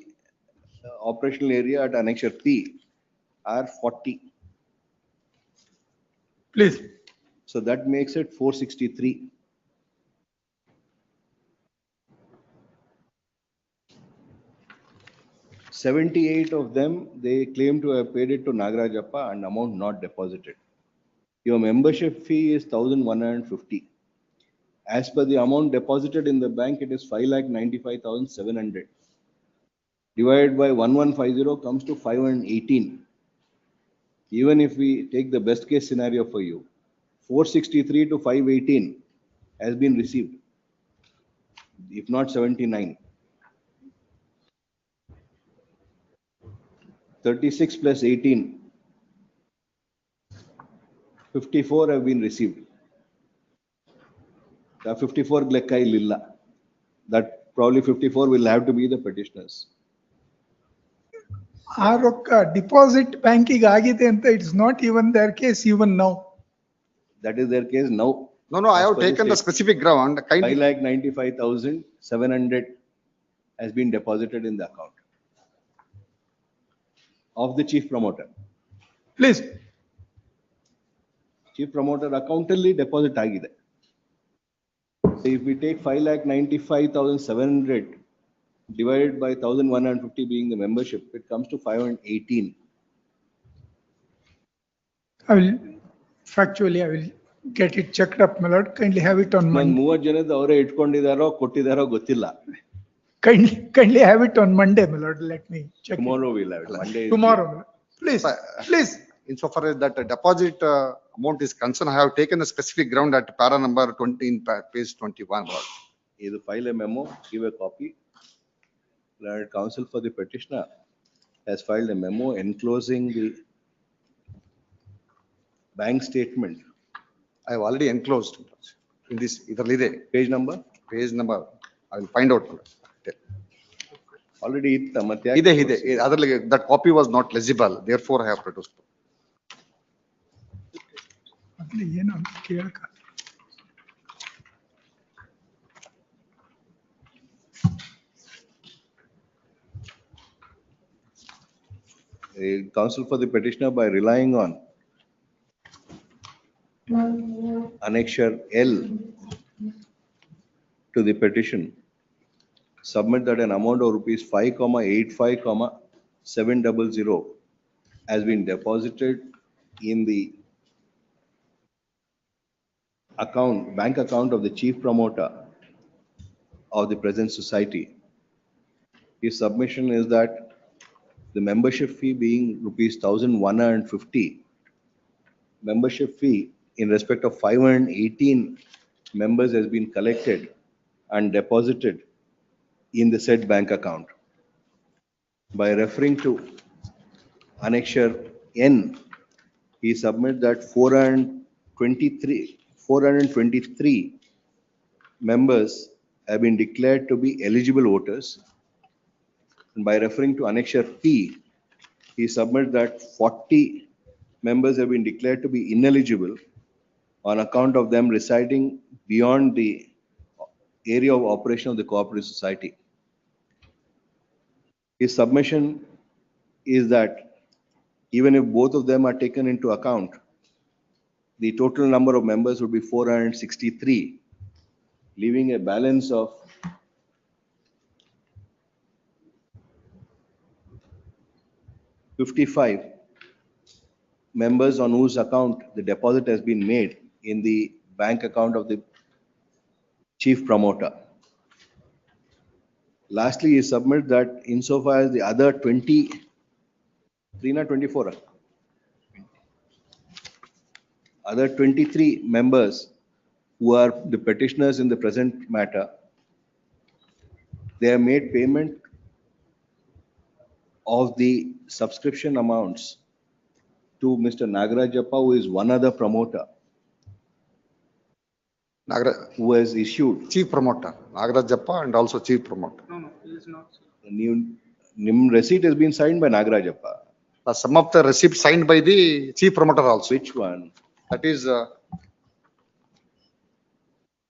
operational area at annexure P are 40. Please. So that makes it 463. "78 of them, they claim to have paid it to Nagarajappa and amount not deposited. Your membership fee is 1,150. As per the amount deposited in the bank, it is 5,95,700. Divided by 1150 comes to 518. Even if we take the best case scenario for you, 463 to 518 has been received, if not 79. 36 plus 18, 54 have been received. The 54 ಲೆಕ್ಕ ಇಲ್ಲಿಲ್ಲ. That probably 54 will have to be the petitioners. ಆ ರೊಕ್ಕ deposit ಬ್ಯಾಂಕಿಗೆ ಆಗಿದೆ ಅಂತ it's not even their case even now. That is their case now. No, I have taken the specific ground. 5,95,700 has been deposited in the account of the chief promoter. Please. Chief promoter account ಅಲ್ಲಿ deposit ಆಗಿದೆ. So if we take 5,95,700 divided by 1,150 being the membership, it comes to 518. I will factually I will get it checked up, my lord. Kindly have it on ನಾನು Monday. 30 ಜನದ ಅವರೇ ಇಟ್ಕೊಂಡಿದಾರೋ ಕೊಟ್ಟಿದಾರೋ ಗೊತ್ತಿಲ್ಲ. Kindly have it on Monday, my lord. Let me check. Tomorrow we'll have it. Monday. Tomorrow, my lord. Please, please. Insofar as that deposit amount is concerned, I have taken a specific ground at para number 20 in page 21. Either file a memo, give a copy. Learned counsel for the petitioner has filed a memo enclosing the bank statement. I have already enclosed in this, idrallide Page number? page number. I will find out. Already itta ಮತ್ತೆ Ide, adralli that copy was not legible, therefore I have produced. ಮೊದ್ಲು ಏನು ಅಂತ ಕೇಳಕ. Counsel for the petitioner, by relying on annexure L to the petition, submit that an amount of rupees 5,85,700 has been deposited in the account, bank account of the chief promoter of the present society. His submission is that the membership fee being rupees 1,150, membership fee in respect of 518 members has been collected and deposited in the said bank account. By referring to annexure N, he submits that 423 members have been declared to be eligible voters. And by referring to annexure P, he submits that 40 members have been declared to be ineligible on account of them residing beyond the area of operation of the cooperative society. His submission is that even if both of them are taken into account, the total number of members would be 463, leaving a balance of 55 members on whose account the deposit has been made in the bank account of the chief promoter. Lastly, he submits that insofar as the other 24, other 23 members who are the petitioners in the present matter, they have made payment of the subscription amounts to Mr. Nagarajappa, who is one other promoter, who has issued Chief promoter, Nagarajappa and also chief promoter. No, he is not. a new receipt has been signed by Nagarajappa. Some of the receipts signed by the chief promoter also. Which one? That is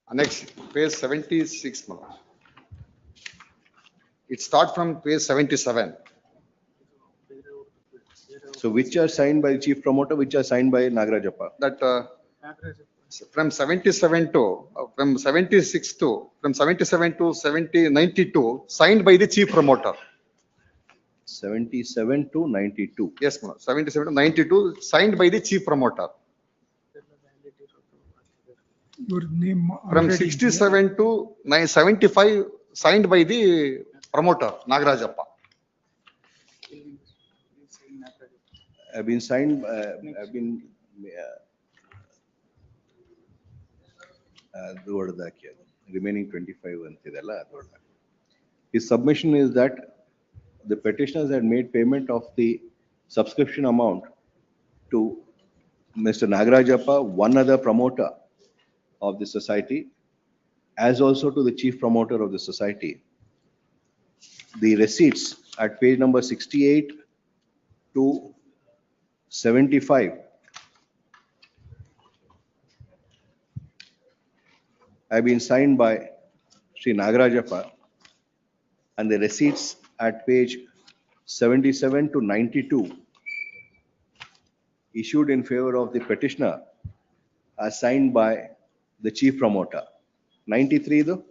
annex page 76. It starts from page 77. So which are signed by chief promoter, which are signed by Nagarajappa? That from 77 to, from 76 to, from 77 to 92, signed by the chief promoter. 77 to 92. Yes, ma'am. 77 to 92, signed by the chief promoter. Your name. From already 67 to 75, signed by the promoter, Nagarajappa. Have been signed, have been, remaining 25 antidella. His submission is that the petitioners had made payment of the subscription amount to Mr. Nagarajappa, one other promoter of the society, as also to the chief promoter of the society. The receipts at page number 68 to 75 have been signed by Sri Nagarajappa, and the receipts at page 77 to 92 issued in favor of the petitioner are signed by the chief promoter. 93 though?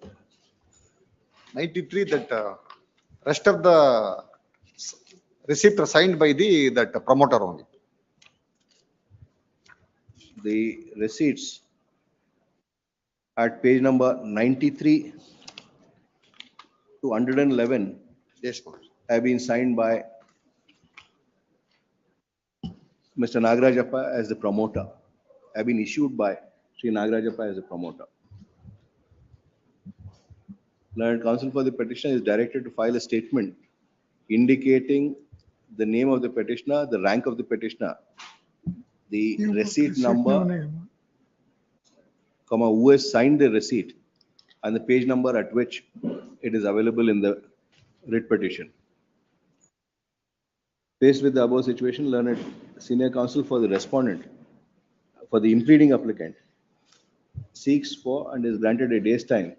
93, that rest of the receipt are signed by the, that promoter only. The receipts at page number 93 to 111 Yes, ma'am. have been signed by Mr. Nagarajappa as the promoter, have been issued by Sri Nagarajappa as the promoter. Learned counsel for the petitioner is directed to file a statement indicating the name of the petitioner, the rank of the petitioner, the receipt number, comma, who has signed the receipt, and the page number at which it is available in the writ petition. Faced with the above situation, learned senior counsel for the respondent, for the impleading applicant, seeks for and is granted a day's time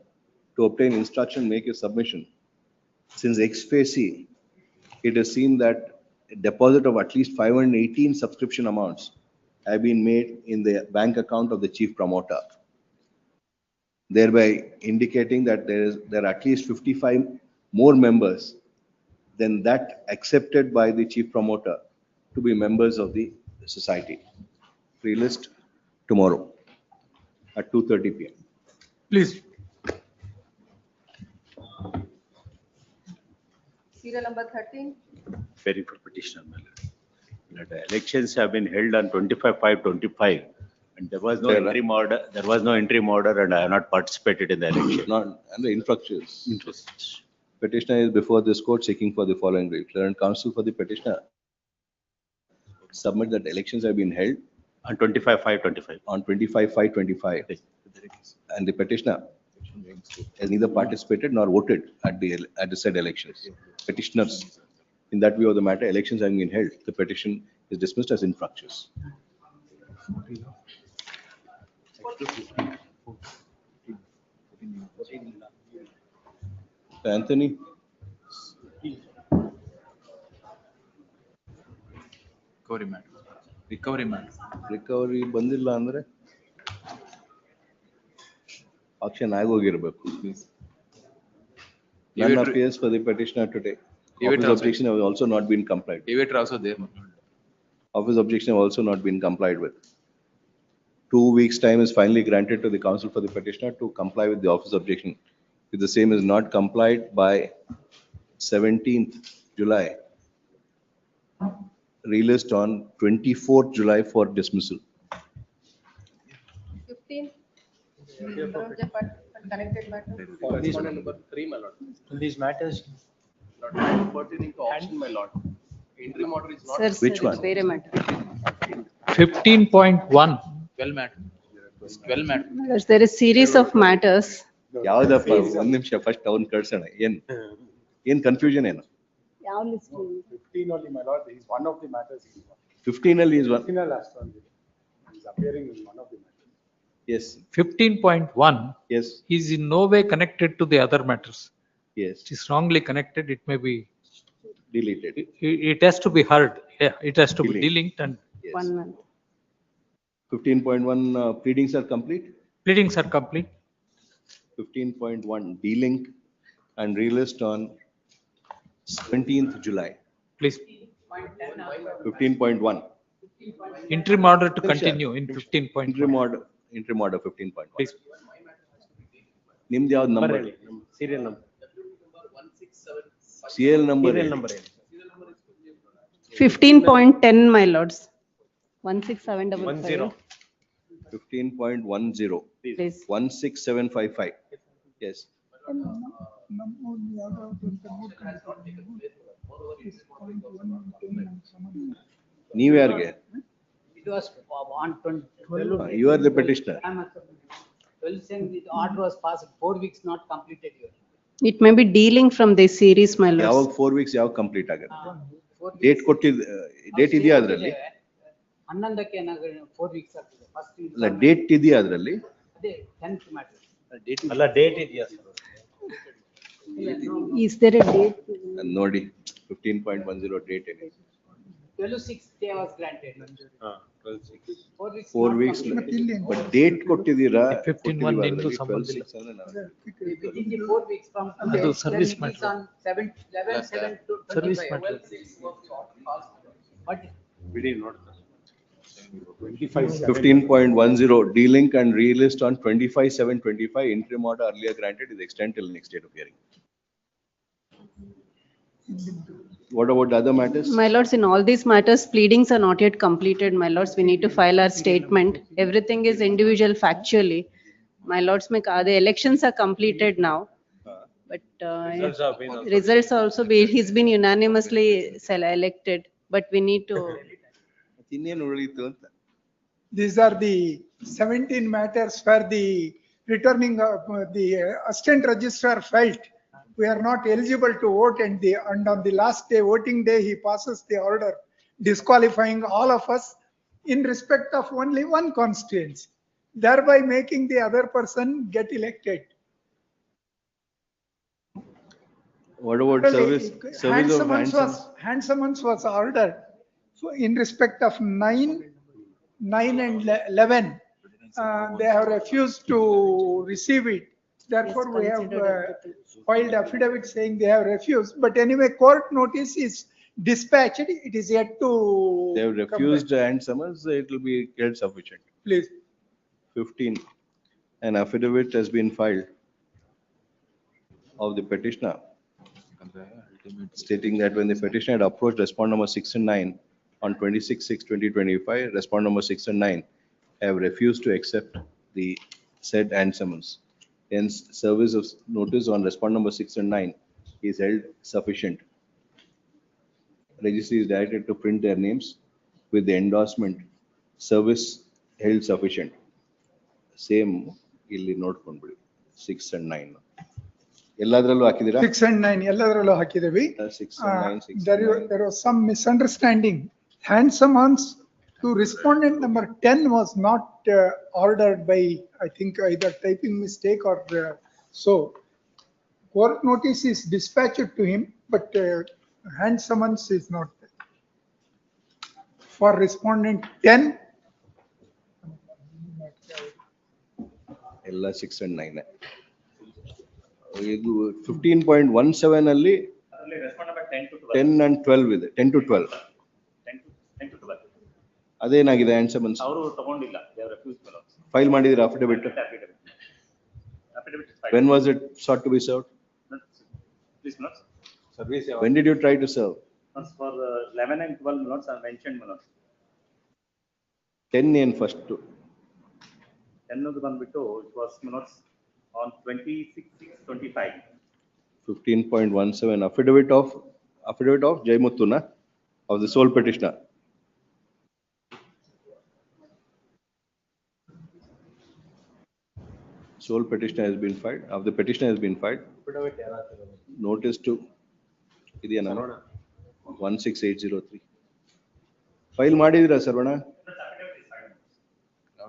to obtain instruction, make a submission. Since ex facie, it is seen that a deposit of at least 518 subscription amounts have been made in the bank account of the chief promoter, thereby indicating that there are at least 55 more members than that accepted by the chief promoter to be members of the society. Free list tomorrow at 2:30 p.m. Please. Serial number 13. Very for petitioner, my lord. The elections have been held on 25/5/25, and there was no There are- interim order, there was no interim order, and I have not participated in the election. Not, and the infractions. Petitioner is before this court seeking for the following relief. Learned counsel for the petitioner submit that elections have been held On 25/5/25. on 25/5/25. And the petitioner has neither participated nor voted at the said elections. Petitioners, in that view of the matter, elections having been held, the petition is dismissed as infructuous. Anthony, Recovery matter. Recovery ಬಂದಿಲ್ಲ ಅಂದ್ರೆ action ಆಗೋಗಿರ್ಬೇಕು. None appears for the petitioner today. Office objection have also not been complied. Debater also there, my lord. Office objection have also not been complied with. 2 weeks' time is finally granted to the counsel for the petitioner to comply with the office objection. If the same is not complied by 17th July, relist on 24th July for dismissal. 15. Connected matter. Number 3, my lord. These matters. Not pertaining to auction, my lord. Interim order is not. Sir, Which one? ಬೇರೆ matter. 15.1. 12 matter. 12 matter. There is series of matters. ಯಾವ್ದಪ್ಪ ಒಂದ್ ನಿಮಿಷ first ಅವ್ನ್ ಕಳ್ಸೋಣ. ಏನ್ confusion ಏನು? ಯಾವ list? 15 only, my lord. He's one of the matters. 15 ಅಲ್ಲಿ is one. 15 last one. He's appearing in one of the matters. Yes, 15.1 yes. is in no way connected to the other matters. Yes, which is wrongly connected, it may be, deleted. it has to be heard. Yeah, it has to be Delete. delinked and Yes. 1 month. 15.1 pleadings are complete. pleadings are complete. 15.1 delink and relist on 17th July. Please, 15.1 interim order to Nimisha, continue in 15.1. interim order 15.1. Please. ನಿಮ್ದು ಯಾವ್ದು number? Serial number. CL number Serial ಹೇಳಿ. number. 15.10, my lords. 16755. 15.10 Please. 16755. Yes. ನೀವು ಯಾರಿಗೆ? It was on 12. You are the petitioner. I'm a- 12 saying the order was passed, 4 weeks not completed here. It may be dealing from this series, my ಯಾವಾಗ lords. 4 weeks ಯಾವಾಗ complete ಆಗುತ್ತೆ? 4 date ಕೊಟ್ಟಿದ್ date ಇದೆಯಾ ಅದರಲ್ಲಿ? 11ಕ್ಕೆ ಏನಾದ್ರು 4 weeks ಆಗ್ತದೆ. First ಅಲ್ಲ date ಇದೆಯಾ ಅದರಲ್ಲಿ? ಅದೇ 10th matter. ಅಲ್ಲ ಡೇಟ್ ಇದೆಯಾ sir? Is there a date? ನೋಡಿ 15.10 ಡೇಟ್ ಏನಿದೆ? 12/6 day was granted. 4 weeks. 4 not weeks completed. But date ಕೊಟ್ಟಿದ್ದೀರಾ? 15.1 ನಿಂದು ಸಂಬಂಧ ಇಲ್ಲ. Within the 4 weeks from today, ಅದು then service it is matter. on 11/7 to Service 25. matter. But 15.10 delink and relist on 25/7/25 interim order earlier granted is extended till next date of hearing. What about the other matters? My lords, in all these matters, pleadings are not yet completed, my lords. We need to file our statement. Everything is individual factually. My lords, the elections are completed now. But results also be, he's been unanimously elected, but we need to. ಇನ್ನೇನು ಉಳಿಯಿತು ಅಂತ. These are the 17 matters where the returning, the assistant registrar felt we are not eligible to vote, and on the last day, voting day, he passes the order disqualifying all of us in respect of only one constituency, thereby making the other person get elected. What about service of Hand summons was ordered in respect of 9, 9 and 11. They have refused to receive it. Therefore, we have filed affidavit saying they have refused. But anyway, court notice is dispatched. It is yet to. They have refused and summons, it will be held sufficient. Please. 15, an affidavit has been filed of the petitioner stating that when the petitioner had approached respondent number 6 and 9 on 26/6/2025, respondent number 6 and 9 have refused to accept the said and summons. Hence, service of notice on respondent number 6 and 9 is held sufficient. Registry is directed to print their names with the endorsement, service held sufficient. Same ಇಲ್ಲಿ ನೋಡ್ಕೊಂಡ್ಬಿಡಿ 6 and 9. ಎಲ್ಲದರಲ್ಲೂ ಹಾಕಿದ್ದೀರಾ? 6 and 9 ಎಲ್ಲದರಲ್ಲೂ ಹಾಕಿದ್ದೀವಿ. 6 and 9, 6 and 9. There was some misunderstanding. Hand summons to respondent number 10 was not ordered by, I think, either typing mistake or so. Court notice is dispatched to him, but hand summons is not there. For respondent 10. ಎಲ್ಲ 6 and 9. ಇದು 15.17 ಅಲ್ಲಿ 10 and 12 ಇದೆ, 10 to 12. ಅದೇನಾಗಿದೆ hand summons? ಅವರು ತಗೊಂಡಿಲ್ಲ, file ಮಾಡಿದಿರ affidavit? When was it sought to be served? When did you try to serve? For 11 and 12 minutes are mentioned minutes. 10 ಏನ್ first? 10 ಬಂದ್ಬಿಟ್ಟು it was minutes on 26/6/25. 15.17 affidavit of Jaimuttuna of the sole petitioner. Sole petitioner has been filed, of the petitioner has been filed. Notice to ಇದೆಯಾ ನಾನು 16803 file ಮಾಡಿದಿರಾ Saravana?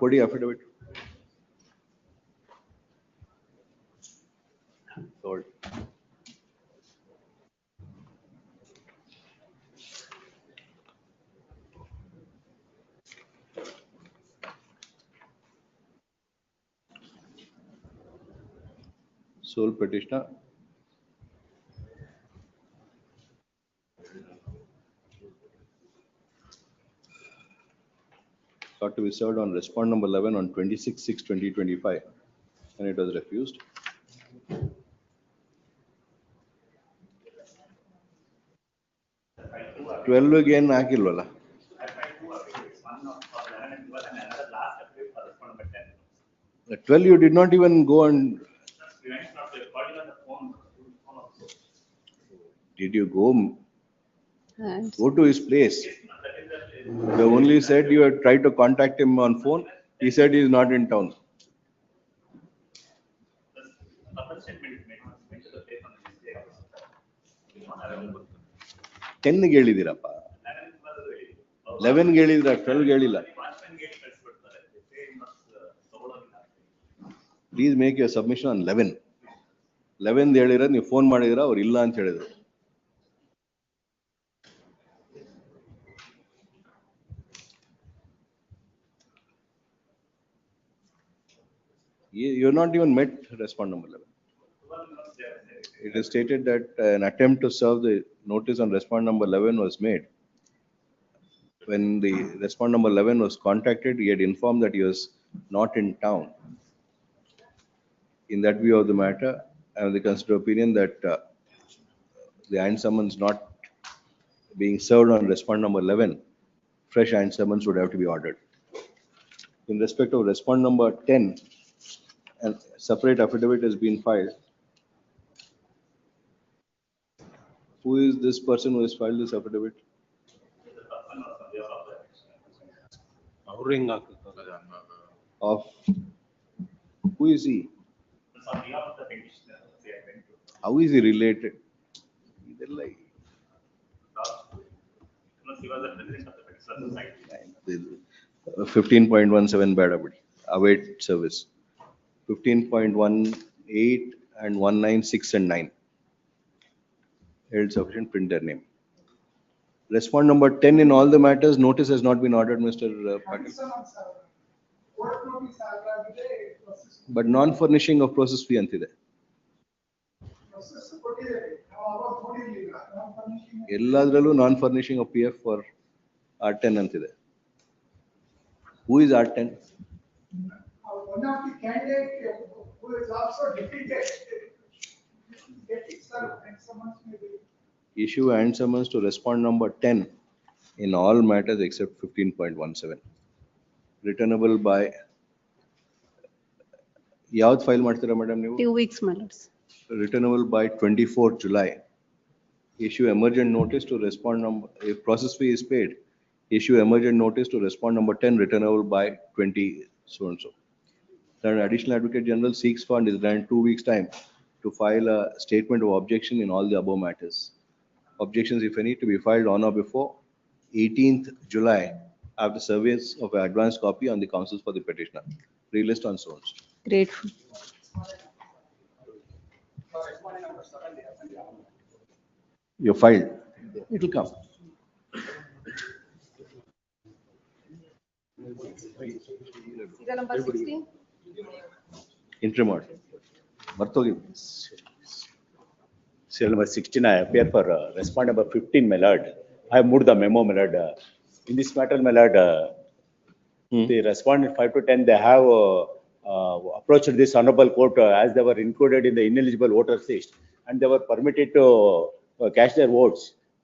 ಕೊಡಿ affidavit. Sold. Sole petitioner. Got to be served on respond number 11 on 26/6/2025, and it was refused. Twelve again ಹಾಕಿಲ್ವಲ್ಲ? 12 you did not even go and. Did you go to his place? They only said you had tried to contact him on phone. He said he is not in town. Ten ಹೇಳಿದಿರಪ್ಪ. 11 ಹೇಳಿದ್ರ, 12 ಹೇಳಿಲ್ಲ. Please make your submission on 11. 11 ಹೇಳಿದ್ರೆ ನೀವು phone ಮಾಡಿದ್ರ ಅವ್ರು ಇಲ್ಲ ಅಂತ ಹೇಳಿದ್ರು. You're not even met respond number 11. It is stated that an attempt to serve the notice on respond number 11 was made. When the respond number 11 was contacted, he had informed that he was not in town. In that view of the matter, I have the considered opinion that the hand summons not being served on respond number 11, fresh hand summons would have to be ordered. In respect of respond number 10, a separate affidavit has been filed. Who is this person who has filed this affidavit? Of who is he? How is he related? 15.17 bad habit, await service. 15.18 and 19, 6 and 9. Held sufficient, print their name. Respond number 10 in all the matters, notice has not been ordered, Mr. Patil. But non-furnishing of process fee antide. Elladrallu non-furnishing of PF for R10 antide. Who is R10? One of the candidate who is also defeated. Issue hand summons to respond number 10 in all matters except 15.17. Returnable by. ಯಾವ್ದು file ಮಾಡ್ತೀರಾ madam ನೀವು? 2 weeks, my lords. Returnable by 24th July. Issue emergent notice to respond number, if process fee is paid, issue emergent notice to respond number 10, returnable by 20 so and so. Then additional advocate general seeks for and is granted 2 weeks time to file a statement of objection in all the above matters. Objections, if any, to be filed on or before 18th July after service of an advance copy on the counsels for the petitioner. Relist on so and so. Grateful. You filed. It will come. Serial number 16. Interim order. Martogi. Serial number 16, I appear for respond number 15, my lord. I have moved the memo, my lord. In this matter, my lord, the respondent 5 to 10, they have approached this honorable court as they were included in the ineligible voters list and they were permitted to cast their votes.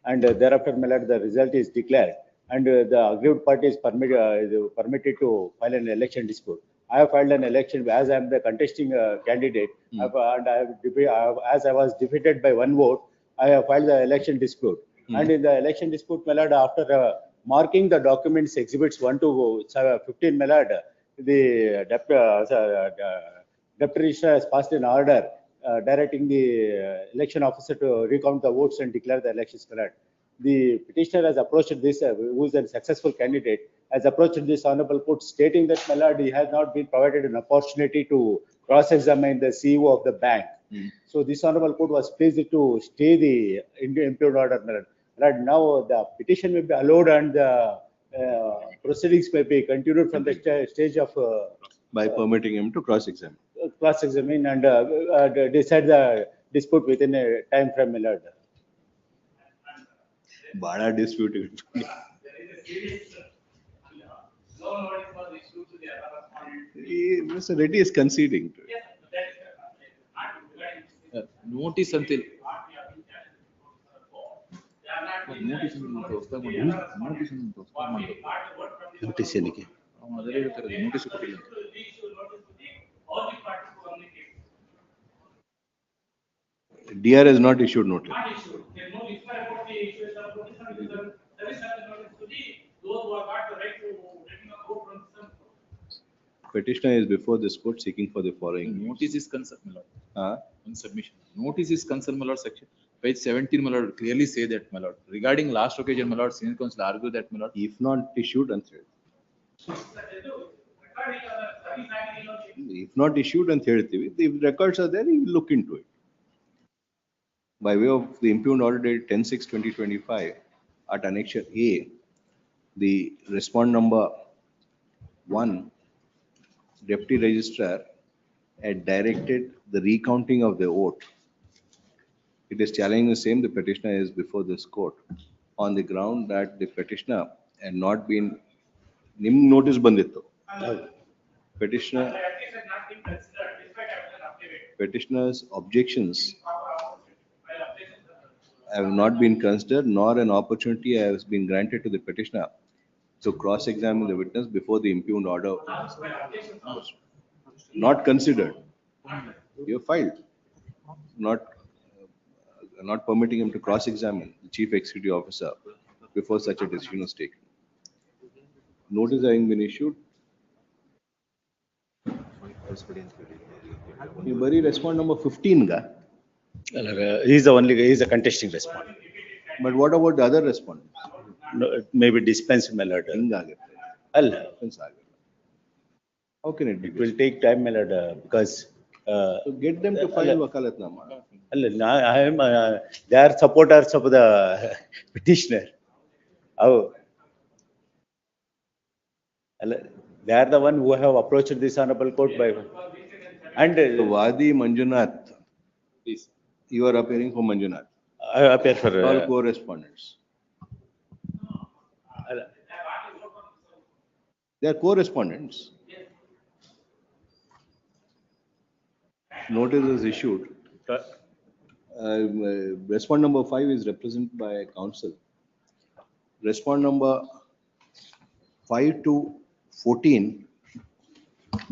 And thereafter, my lord, the result is declared and the aggrieved party is permitted to file an election dispute. I have filed an election as I am the contesting candidate as I was defeated by one vote, I have filed the election dispute. And in the election dispute, my lord, after marking the documents exhibits 1 to 15, my lord, the deputy registrar has passed an order directing the election officer to recount the votes and declare the elections valid. The petitioner has approached this, who is a successful candidate, has approached this honorable court stating that, my lord, he has not been provided an opportunity to cross-examine the CEO of the bank. So this honorable court was pleased to stay the impugned order, my lord. Right now, the petition may be allowed and the proceedings may be continued from the stage of by permitting him to cross-examine. cross-examine and decide the dispute within a time frame, my lord. Bada dispute. Mr. Reddy is conceding to it. Notice until. Notice Notice ಏನಕ್ಕೆ? ಅದರೇ ಹೇಳ್ತಾರೆ notice ಕೊಟ್ಟಿಲ್ಲ. DR has not issued notice. Petitioner is before this court seeking for the following. Notice is concerned, my lord. Huh? On submission. Notice is concerned, my lord, section. Page 17, my lord, clearly say that, my lord. Regarding last occasion, my lord, senior counsel argue that, my lord. If not issued and thread. If not issued and ಹೇಳ್ತೀವಿ, the records are there, he will look into it. By way of the impugned order dated 10/6/2025 at annexure A, the respond number 1, deputy registrar had directed the recounting of the vote. It is challenging the same, the petitioner is before this court on the ground that the petitioner had not been, nim notice bandittu. Petitioner's objections have not been considered, nor an opportunity has been granted to the petitioner to cross-examine the witness before the impugned order. Not considered. You filed. Not permitting him to cross-examine the chief executive officer before such a decision was taken. Notice having been issued. You bury respond number 15, ga? He is the only, he is a contesting respondent. But what about the other respondents? No, maybe dispense, my lord. ಹಿಂಗಾಗುತ್ತೆ. ಅಲ್ಲ, Defense ಆಗಲ್ಲ. How can it be? it will take time, my lord, because So get them to file wakalatnama. I am, they are supporters of the petitioner. Oh. They are the one who have approached this honorable court by, and So Vadi Manjunath, Please. you are appearing for Manjunath. I appear for. All co-respondents. They are co-respondents. Notice is issued. Respond number 5 is represented by counsel. Respond number 5 to 14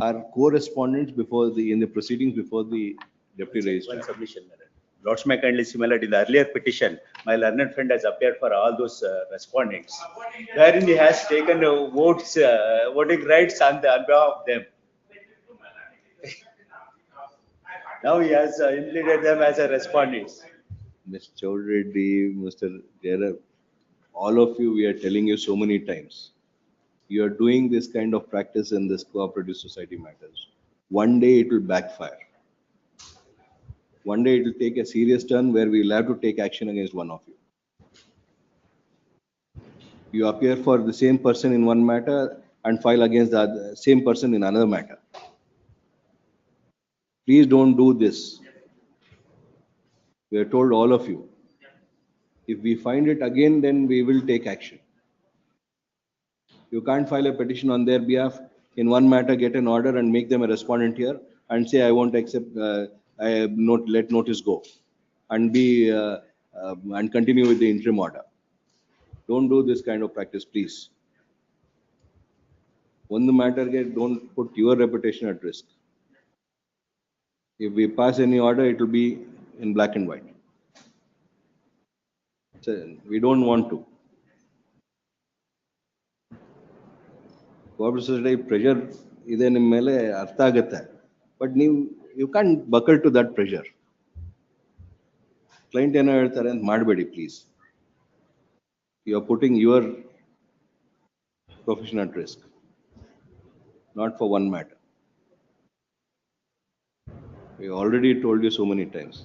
are co-respondents before the, in the proceedings before the deputy registrar. One submission, my lord. Lords may kindly see, my lord, in the earlier petition, my learned friend has appeared for all those respondents, wherein he has taken votes, voting rights on behalf of them. Now he has implemented them as a respondents. Mr. Chaudhary, Mr. Jairam, all of you, we are telling you so many times. You are doing this kind of practice in this cooperative society matters. One day it will backfire. One day it will take a serious turn where we will have to take action against one of you. You appear for the same person in one matter and file against the same person in another matter. Please don't do this. We have told all of you. If we find it again, then we will take action. You can't file a petition on their behalf in one matter, get an order and make them a respondent here and say, I won't accept, I not let notice go and be, and continue with the interim order. Don't do this kind of practice, please. One matter, don't put your reputation at risk. If we pass any order, it will be in black and white. So we don't want to. Cooperative society pressure ಇದೆ ನಿಮ್ಮ ಮೇಲೆ ಅರ್ಥ ಆಗುತ್ತೆ, but you can't buckle to that pressure. Client ಏನೋ ಹೇಳ್ತಾರೆ ಅಂತ ಮಾಡಬೇಡಿ, please. You are putting your profession at risk, not for one matter. We already told you so many times.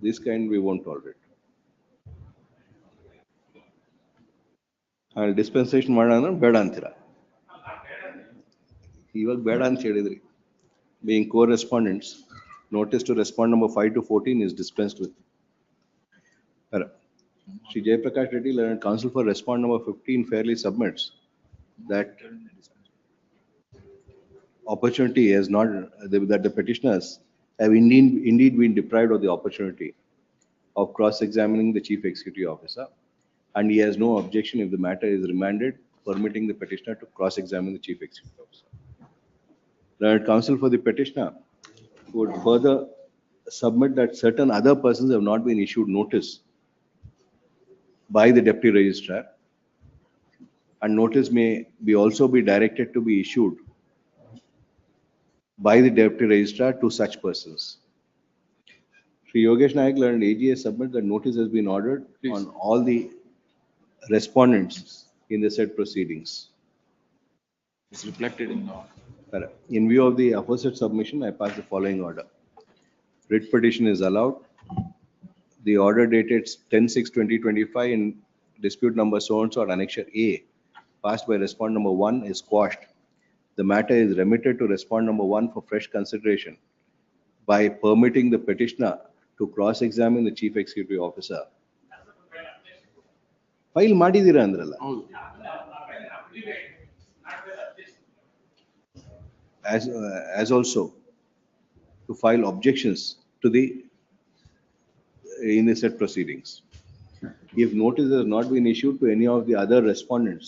This kind we won't tolerate. dispensation ಮಾಡೋಣ ಬೇಡ ಅಂತೀರಾ, ಇವಾಗ ಬೇಡ ಅಂತ ಹೇಳಿದ್ರಿ. being co-respondents, notice to respond number 5 to 14 is dispensed with. Shri Jayaprakash Reddy, learned counsel for respond number 15 fairly submits that opportunity has not, that the petitioners have indeed been deprived of the opportunity of cross-examining the chief executive officer, and he has no objection if the matter is remanded, permitting the petitioner to cross-examine the chief executive officer. Learned counsel for the petitioner would further submit that certain other persons have not been issued notice by the deputy registrar, and notice may be also be directed to be issued by the deputy registrar to such persons. Shri Yogesh Naik, learned AGA, submit that notice has been ordered on all the respondents in the said proceedings. It's reflected in the order. Correct. In view of the aforesaid submission, I pass the following order. Writ petition is allowed. The order dated 10/6/2025 in dispute number so-and-so or annexure A, passed by respondent number 1, is quashed. The matter is remitted to respondent number 1 for fresh consideration by permitting the petitioner to cross-examine the chief executive officer. File ಮಾಡಿದೀರಾ ಅಂದ್ರಲ್ಲ. As also to file objections to the in the said proceedings. If notice has not been issued to any of the other respondents,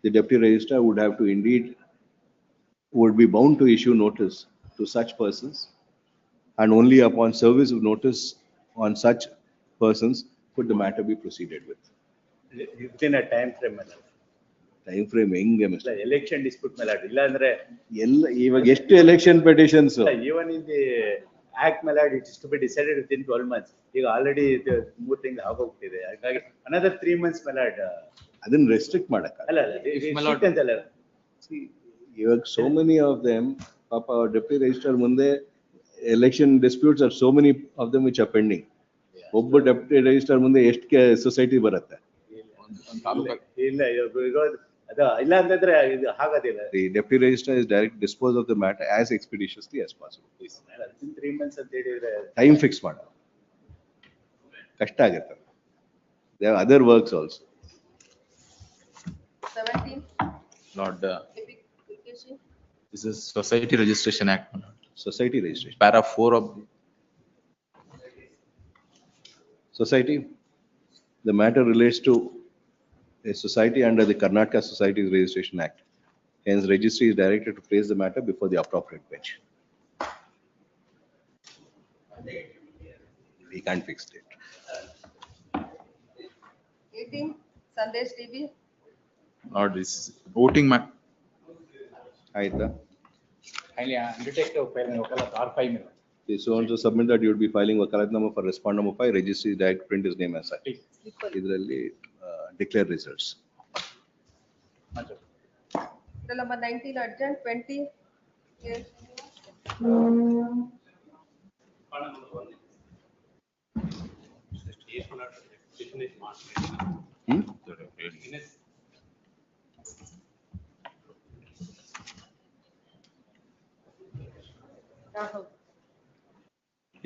the deputy registrar would have to would be bound to issue notice to such persons, and only upon service of notice on such persons could the matter be proceeded with. Within a time frame. Time frame ಹೆಂಗೆ mister? Election dispute ಮೇಲೆ ಇಲ್ಲ ಅಂದ್ರೆ ಇವಾಗ ಎಷ್ಟು election petitions? even in the act ಮೇಲೆ it is to be decided within 12 months. ಈಗ already 3 ತಿಂಗಳು ಆಗೋಗ್ತಿದೆ. ಹಾಗಾಗಿ another 3 months ಮೇಲೆ ಅದನ್ನ ರೆಸ್ಟ್ರಿಕ್ಟ್ ಮಾಡಕ್ಕ ಅಲ್ಲ ಇವಾಗ so many of them, ಪಾಪ ಡೆಪ್ಯೂಟಿ ರಿಜಿಸ್ಟ್ರಾರ್ ಮುಂದೆ election disputes are so many of them which are pending. ಒಬ್ಬ ಡೆಪ್ಯೂಟಿ ರಿಜಿಸ್ಟ್ರಾರ್ ಮುಂದೆ ಎಷ್ಟು ಸೊಸೈಟಿ ಬರುತ್ತೆ? ಇಲ್ಲ ಇಲ್ಲ ಅಂತಂದ್ರೆ ಇದು ಆಗೋದಿಲ್ಲ. The deputy registrar is direct dispose of the matter as expeditiously as possible. 3 months ಅಂತ ಹೇಳಿದ್ರೆ ಟೈಮ್ ಫಿಕ್ಸ್ ಮಾಡ ಕಷ್ಟ ಆಗುತ್ತೆ. There are other works also. 17. Lord, this is Society Registration Act. Society registration. Para 4 of society. The matter relates to a society under the Karnataka Societies Registration Act. Hence, registry is directed to place the matter before the appropriate bench. We can't fix it. 18, Sandesh TV. Lord, this is voting ma. Aita. Kindly undertake to file an wakalat R5 ಮೇಲೆ. So on to submit that you would be filing wakalat number for respondent number 5, registry is direct print his name as such. Idralli declare results. Number 19 urgent, 20. Yes.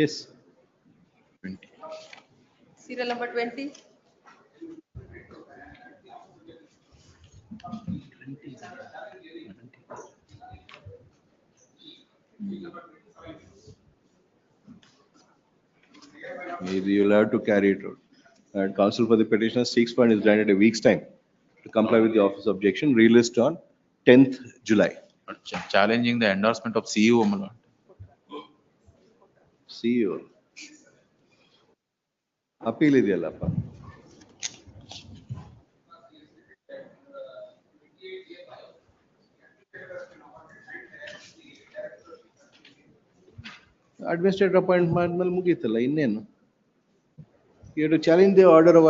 Yes. 20. Serial number 20. Maybe you'll have to carry it out. And counsel for the petitioner seeks fund is granted a week's time to comply with the office objection, relist on 10th July. Challenging the endorsement of CEO, my lord. CEO. Appeal ಇದೆಯಲ್ಲಪ್ಪ. Administrator appointment ಮಾಡ್ಮೇಲೆ ಮುಗೀತಲ್ಲ ಇನ್ನೇನು? You have to challenge the order of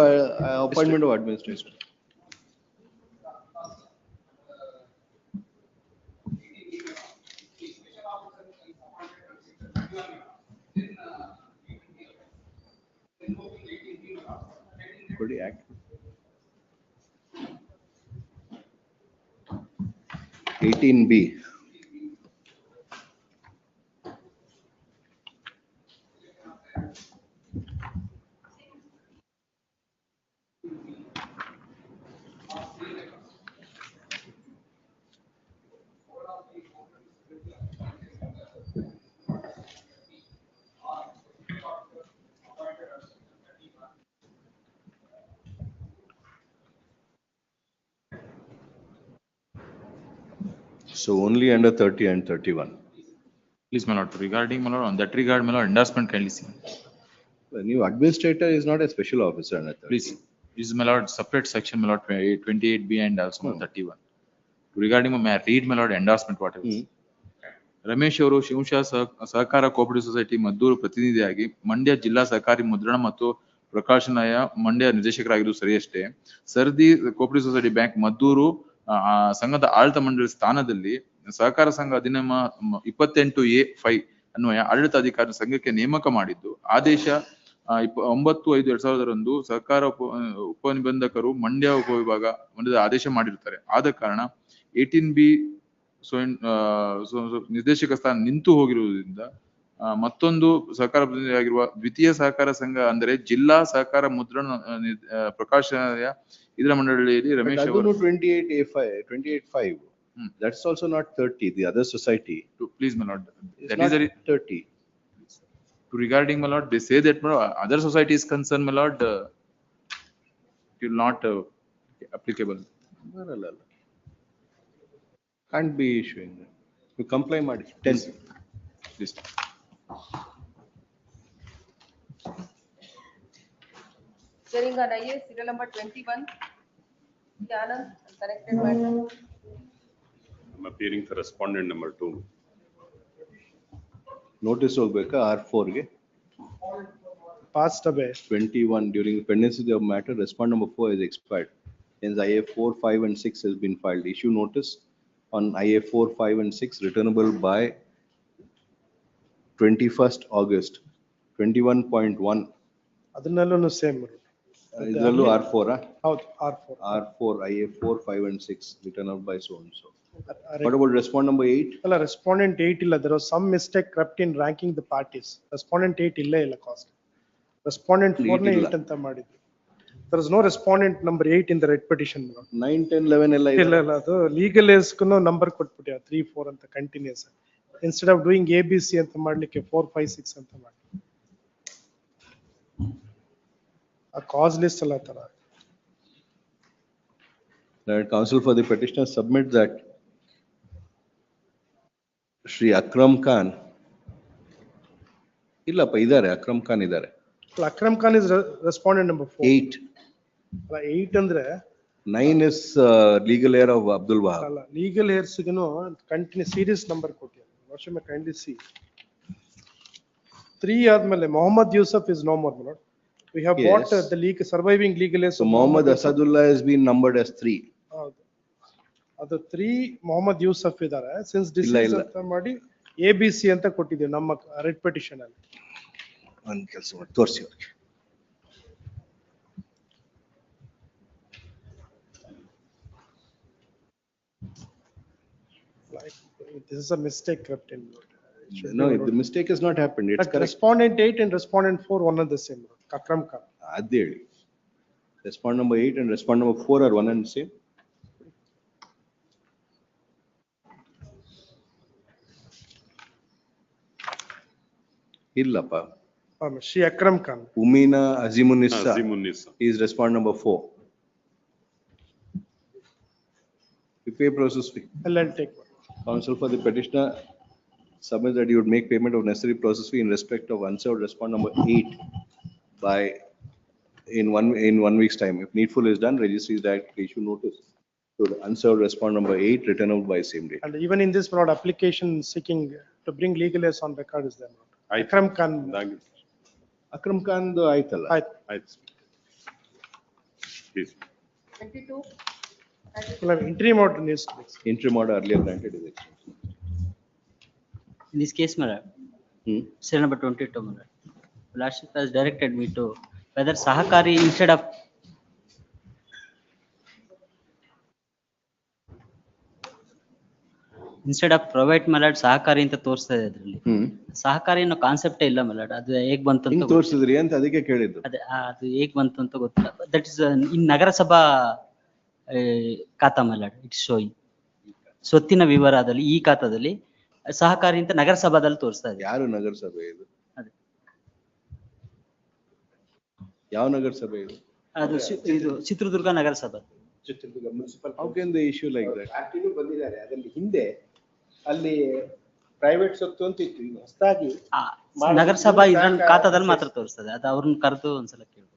appointment of administrator. Pretty act. 18B. So only under 30 and 31. Please, my lord, regarding, my lord, on that regard, my lord, endorsement kindly see. The new administrator is not a special officer under 30. Please, this is, my lord, separate section, my lord, 28B and also my lord, 31. Regarding, may I read, my lord, endorsement whatever. Ramesh ಅವರು ಶಿವಂಶಾ ಸಹಕಾರ cooperative society Maddur ಪ್ರತಿನಿಧಿಯಾಗಿ ಮಂಡ್ಯ ಜಿಲ್ಲಾ ಸಹಕಾರಿ ಮುದ್ರಣ ಮತ್ತು ಪ್ರಕಾಶನಾಯ ಮಂಡ್ಯ ನಿರ್ದೇಶಕರಾಗಿದ್ದು ಸರಿಯಷ್ಟೇ. ಸರದಿ cooperative society bank Maddur ಸಂಘದ ಆಡಳಿತ ಮಂಡಳಿ ಸ್ಥಾನದಲ್ಲಿ ಸಹಕಾರ ಸಂಘ ಅಧಿನಿಯಮ 28A(5) ಅನ್ವಯ ಆಡಳಿತಾಧಿಕಾರಿ ಸಂಘಕ್ಕೆ ನೇಮಕ ಮಾಡಿದ್ದು ಆದೇಶ 9/5/2000 ಸಹಕಾರ ಉಪನಿಬಂಧಕರು ಮಂಡ್ಯ ಉಪವಿಭಾಗ ಮಂಡ್ಯದ ಆದೇಶ ಮಾಡಿರ್ತಾರೆ. ಆದ ಕಾರಣ 18B ನಿರ್ದೇಶಕ ಸ್ಥಾನ ನಿಂತು ಹೋಗಿರುವುದರಿಂದ ಮತ್ತೊಂದು ಸಹಕಾರ ಪ್ರತಿನಿಧಿಯಾಗಿರುವ ದ್ವಿತೀಯ ಸಹಕಾರ ಸಂಘ ಅಂದರೆ ಜಿಲ್ಲಾ ಸಹಕಾರ ಮುದ್ರಣ ಪ್ರಕಾಶನಾಲಯ ಇದರ ಮಂಡಳಿಯಲ್ಲಿ ರಮೇಶ್ ಅವರು 28A(5). That's also not 30, the other society. Please, my lord. That is 30. Regarding, my lord, they say that, my lord, other society is concerned, my lord, it will not applicable. Can't be issuing. You comply ಮಾಡಿ 10. Please. Hearing on IA, serial number 21. Anand, connected matter. I'm appearing for respondent number 2. Notice ಹೋಗ್ಬೇಕಾ R4 ಗೆ? Passed away. 21 during the pendency of matter, respondent number 4 is expired. Hence IA 4, 5 and 6 has been filed. Issue notice on IA 4, 5 and 6 returnable by 21st August. 21.1. ಅದನ್ನೆಲ್ಲೂ same. ಇದರಲ್ಲೂ R4 ಹೌದು R4. R4 IA 4, 5 and 6 returnable by so and so. What about respondent number 8? ಅಲ್ಲ respondent 8 ಇಲ್ಲ, there was some mistake crept in ranking the parties. Respondent 8 ಇಲ್ಲೇ ಇಲ್ಲ cost. Respondent 4 ನೇ 8 ಅಂತ ಮಾಡಿದ್ರು. There is no respondent number 8 in the red petition. 9, 10, 11 ಎಲ್ಲ ಇಲ್ಲ ಇಲ್ಲ, ಅದು legal is ಗೂ ನಂಬರ್ ಕೊಟ್ಬಿಟ್ಟಿ 3, 4 ಅಂತ continuous. Instead of doing ABC ಅಂತ ಮಾಡ್ಲಿಕ್ಕೆ 4, 5, 6 ಅಂತ ಮಾಡಿ. ಆ cause list ಅಲ್ಲ ತರ. The counsel for the petitioner submits that Shri Akram Khan ಇಲ್ಲಪ್ಪ ಇದ್ದಾರೆ, ಅಕ್ರಮ್ ಖಾನ್ ಇದ್ದಾರೆ. Akram Khan is respondent number 4. 8. 8 ಅಂದ್ರೆ 9 is legal heir of Abdul Wahab. ಅಲ್ಲ, legal heirs ಗೂ ಕಂಟಿನ್ಯೂ ಸೀರೀಸ್ ನಂಬರ್ ಕೊಟ್ಟಿದ್ದಾರೆ. ವರ್ಷ kindly see. 3 ಆದ್ಮೇಲೆ Mohammed Yusuf is no more, my lord. We have bought the legal surviving legal heirs. So Mohammad Asadullah has been numbered as 3. ಅದು 3 ಮೊಹಮ್ಮದ್ ಯೂಸಫ್ ಇದ್ದಾರೆ. Since disease ಅಂತ ಮಾಡಿ ABC ಅಂತ ಕೊಟ್ಟಿದ್ದೀವಿ ನಮ್ಮ ರೆಡ್ ಪೆಟಿಷನ್ ಅಲ್ಲಿ. ಒಂದು ಕೆಲಸ ಮಾಡಿ ತೋರಿಸಿ ಅವ್ರಿಗೆ. This is a mistake crept in. No, the mistake has not happened. It's correct. Respondent 8 and respondent 4 one and the same. Akram Khan. ಅದೇ ಹೇಳಿ. Respondent number 8 and respondent number 4 are one and the same. ಇಲ್ಲಪ್ಪ. Shri Akram Khan. Umina Azimunissa Azimunissa. is respondent number 4. You pay process fee. I'll take one. Counsel for the petitioner submits that you would make payment of necessary process fee in respect of unserved respondent number 8 by in one week's time. If needful is done, registry is directly issue notice to the unserved respondent number 8 returnable by same day. And even in this fraud application seeking to bring legal heirs on record is there. Akram Khan. Akram Khan ಆಯ್ತಲ್ಲ. ಆಯ್ತು. Please. 22. Interim order needs to be. Interim order earlier granted is extension. In this case, my lord, serial number 22, my lord, Lordship has directed me to whether Sahakari instead of provide, my lord, Sahakari ಅಂತ ತೋರಿಸ್ತಾ ಇದೆ ಅದರಲ್ಲಿ. ಸಹಕಾರಿ ಅನ್ನೋ ಕಾನ್ಸೆಪ್ಟೇ ಇಲ್ಲ, my lord. ಅದು ಹೇಗ್ ಬಂತು ಅಂತ ತೋರಿಸಿದ್ರಿ ಅಂತ ಅದಕ್ಕೆ ಕೇಳಿದ್ದು. ಅದೇ ಅದು ಹೇಗ್ ಬಂತು ಅಂತ ಗೊತ್ತಿಲ್ಲ. ದಟ್ ಇಸ್ ಇನ್ ನಗರಸಭಾ ಖಾತಾ, my lord, ಇಟ್ಸ್ ಶೋಯಿಂಗ್. ಸ್ವತ್ತಿನ ವಿವರದಲ್ಲಿ ಈ ಖಾತಾದಲ್ಲಿ ಸಹಕಾರಿ ಅಂತ ನಗರಸಭಾದಲ್ಲಿ ತೋರಿಸ್ತಾ ಇದೆ. ಯಾರು ನಗರಸಭೆ ಇದು? ಅದೇ ಯಾವ ನಗರಸಭೆ ಇದು? ಅದು ಇದು ಚಿತ್ರದುರ್ಗ ನಗರಸಭೆ. How can they issue like that? ಬಂದಿದ್ದಾರೆ ಅದರಲ್ಲಿ ಹಿಂದೆ ಅಲ್ಲಿ ಪ್ರೈವೇಟ್ ಸೊತ್ತು ಅಂತ ಇತ್ತು, ಈಗ ಹೊಸದಾಗಿ ಆ, ನಗರಸಭಾ ಇದ್ರಲ್ಲಿ ಖಾತಾದಲ್ಲಿ ಮಾತ್ರ ತೋರಿಸ್ತದೆ, ಅದು ಅವ್ರನ್ನ ಕರೆದು ಒಂದ್ಸಲ ಕೇಳಿ.